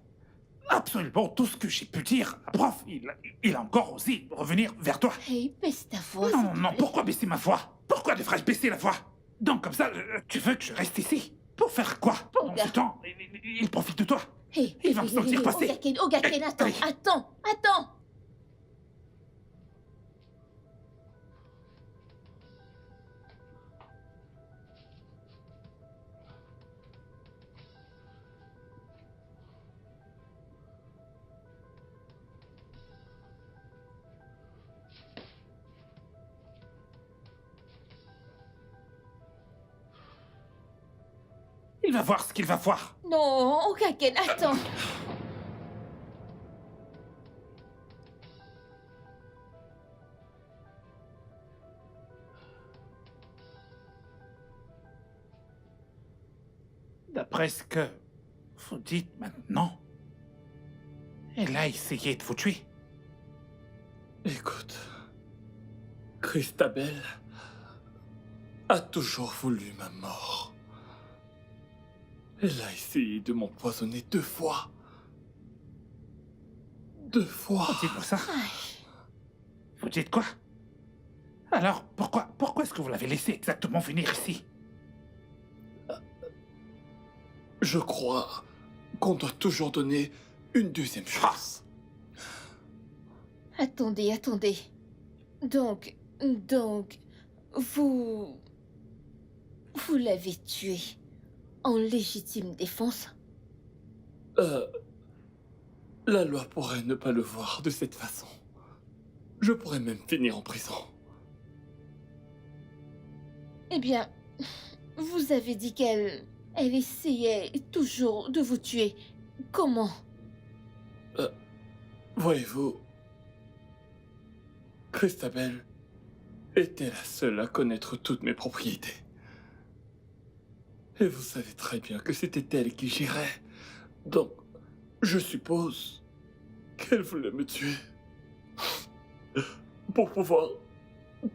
absolument tout ce que j'ai pu dire, prof, il a encore osé revenir vers toi. Hey, baisse ta voix. Non, s'il te non, plaît. pourquoi baisser ma voix? Pourquoi devrais-je baisser la voix? Donc comme ça, tu veux que je reste ici? Pour faire quoi? Pendant ce temps, il profite de toi. Hey, Il va me sentir passer. Ogaken, Ogaken, attends, Allez. attends. Il va voir ce qu'il va voir. Non, Ogaken, attends. D'après ce que vous dites maintenant, elle a essayé de vous tuer. Écoute, Christabel a toujours voulu ma mort. Elle a essayé de m'empoisonner 2 fois. 2 fois. Dites-moi ça. Vous dites quoi? Alors, pourquoi est-ce que vous l'avez laissé exactement venir ici? Je crois qu'on doit toujours donner une 2e chance. Attendez. Donc, vous l'avez tué en légitime défense? La loi pourrait ne pas le voir de cette façon. Je pourrais même finir en prison. Eh bien, vous avez dit qu'elle essayait toujours de vous tuer. Comment? Voyez-vous, Christabel était la seule à connaître toutes mes propriétés. Et vous savez très bien que c'était elle qui gérait. Donc, je suppose qu'elle voulait me tuer pour pouvoir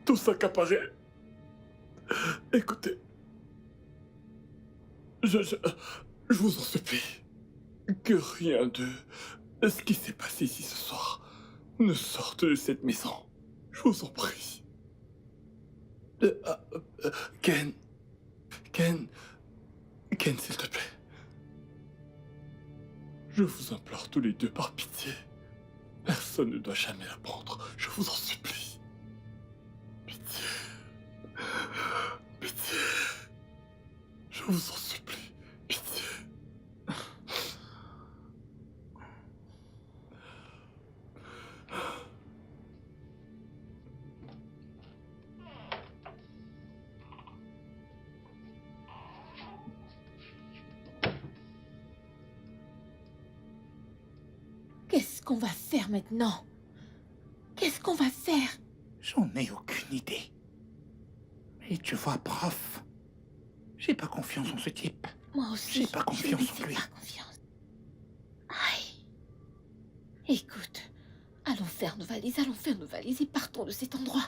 tout s'accaparer. Écoutez, je vous en supplie, que rien de ce qui s'est passé ici ce soir ne sorte de cette maison. Je vous en prie. Ken, s'il te plaît. Je vous implore tous les 2 par pitié. Personne ne doit jamais l'apprendre. Je vous en supplie. Pitié. Pitié. Je vous en supplie. Pitié. Qu'est-ce qu'on va faire maintenant? Qu'est-ce qu'on va faire? J'en ai aucune idée. Mais tu vois, prof, j'ai pas confiance en ce type. Moi aussi, J'ai pas confiance je ne en lui. lui fais pas confiance. Aïe. Écoute, allons faire nos valises et partons de cet endroit.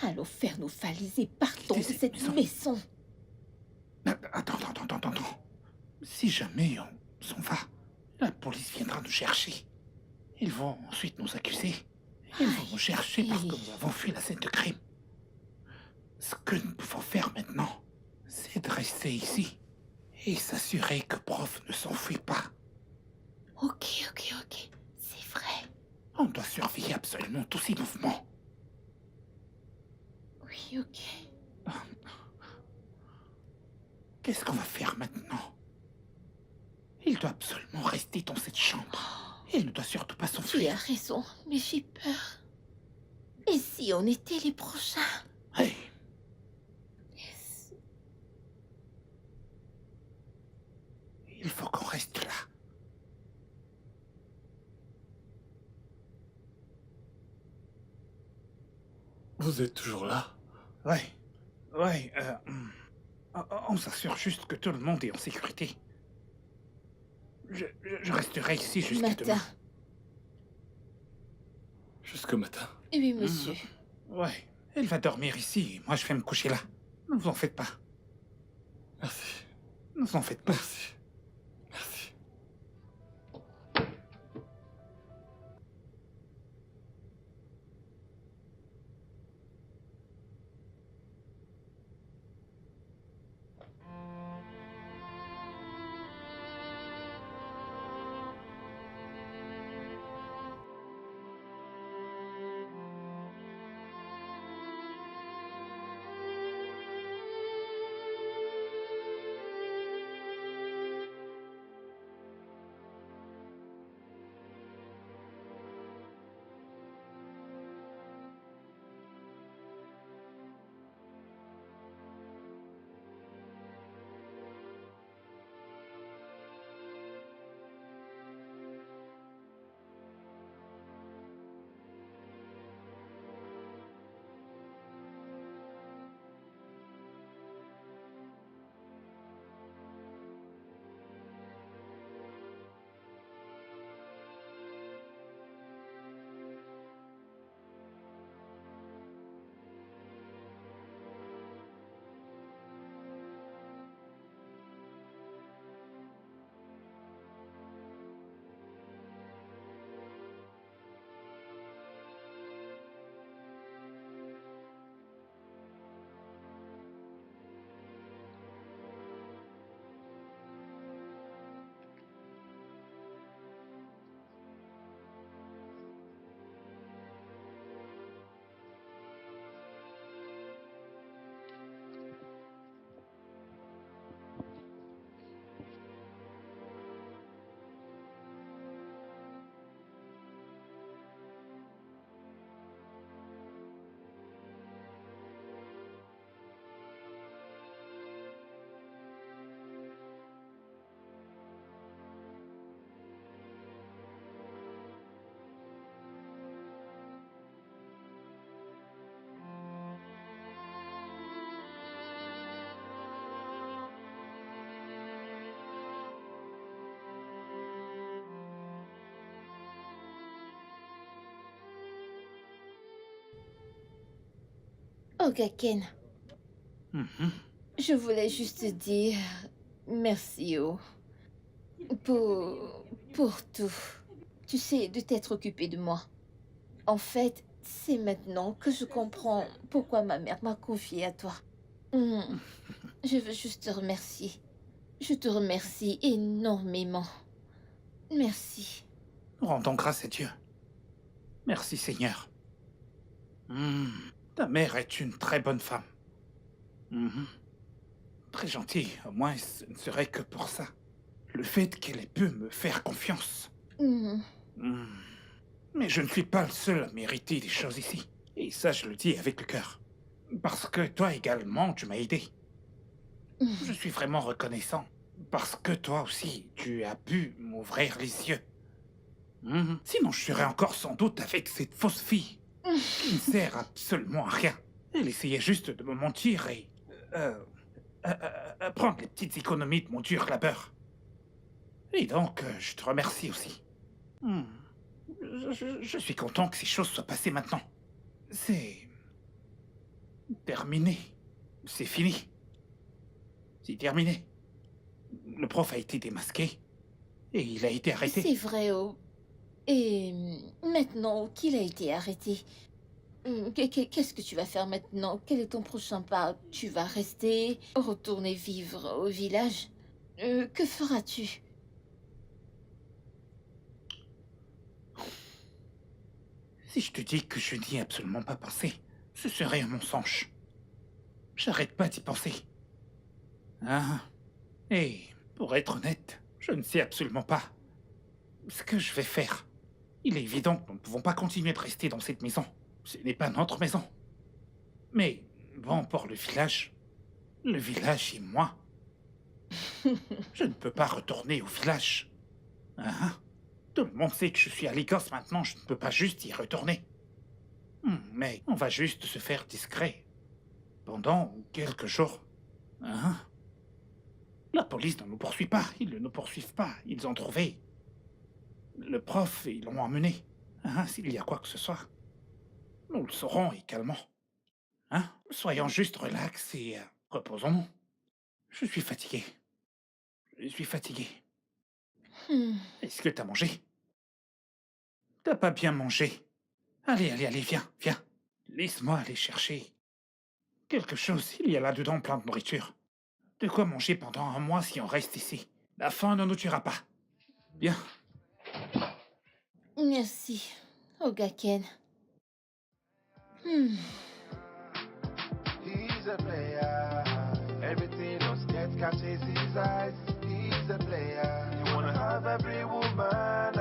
Allons faire nos valises et partons de Quittez cette cette maison. Attends. Si jamais on s'en va, la police viendra nous chercher. Ils vont ensuite nous accuser. Ils vont nous chercher parce que nous avons fui la scène de crime. Ce que nous pouvons faire maintenant, c'est de rester ici et s'assurer que prof ne s'enfuit pas. Ok. C'est vrai. On doit surveiller absolument tous ces mouvements. Oui, ok. Qu'est-ce qu'on va faire maintenant? Il doit absolument rester dans cette chambre. Il ne doit surtout pas Tu s'enfuir. as raison, mais j'ai peur. Et si on était les prochains? Hey, il faut qu'on reste là. Vous êtes toujours là? Ouais, on s'assure juste que tout le monde est en sécurité. Je resterai ici jusqu'à Matin. demain. Jusqu'au matin. Oui, monsieur. Ouais, elle va dormir ici et moi je vais me coucher là. Ne vous en faites pas. Merci. Ne vous en faites pas. Merci. Merci. Ogaken, Mhm. je voulais juste te dire merci, pour tout. Tu sais, de t'être occupé de moi. En fait, c'est maintenant que je comprends pourquoi ma mère m'a confiée à toi. Hmm, Je veux juste te remercier. Je te remercie énormément. Merci. Rendons grâce à Dieu. Merci Seigneur. Ta mère est une très bonne femme. Mhm. Très gentille, au moins ce ne serait que pour ça. Le fait qu'elle ait pu me faire confiance. Hmm, Hmm. Mais je ne suis pas le seul à mériter des choses ici. Et ça, je le dis avec le cœur. Parce que toi également, tu m'as aidé. Je suis vraiment reconnaissant. Parce que toi aussi, tu as pu m'ouvrir les yeux. Sinon, je serais encore sans doute avec cette fausse fille. Qui ne sert absolument à rien. Elle essayait juste de me mentir et... prendre les petites économies de mon dur labeur. Et donc, je te remercie aussi. Je suis content que ces choses soient passées maintenant. C'est... terminé. C'est fini. C'est terminé. Le prof a été démasqué. Et il a été arrêté. C'est vrai, Et maintenant qu'il a été arrêté, qu'est-ce que tu vas faire maintenant? Quel est ton prochain pas? Tu vas rester, retourner vivre au village? Que feras-tu? Si je te dis que je n'y ai absolument pas pensé, ce serait un mensonge. J'arrête pas d'y penser. Ah. Et pour être honnête, je ne sais absolument pas ce que je vais faire. Il est évident que nous ne pouvons pas continuer de rester dans cette maison. Ce n'est pas notre maison. Mais bon, pour le village et moi, je ne peux pas retourner au village. Ah. Tout le monde sait que je suis à l'Écosse maintenant, je ne peux pas juste y retourner. Mais on va juste se faire discret. Pendant quelques jours. Hein? La police ne nous poursuit pas, ils ne nous poursuivent pas, ils ont trouvé le prof et ils l'ont emmené. Hein? S'il y a quoi que ce soit, nous le saurons également. Hein? Soyons juste relax et reposons-nous. Je suis fatigué. Je suis fatigué. Hmm. Est-ce que t'as mangé? T'as pas bien mangé. Allez, viens. Laisse-moi aller chercher quelque chose. Il y a là-dedans plein de nourriture. De quoi manger pendant un mois si on reste ici. La faim ne nous tuera pas. Bien. Merci, Ogaken. He's a player. Everything else gets catches his eyes. He's a player. You wanna have every woman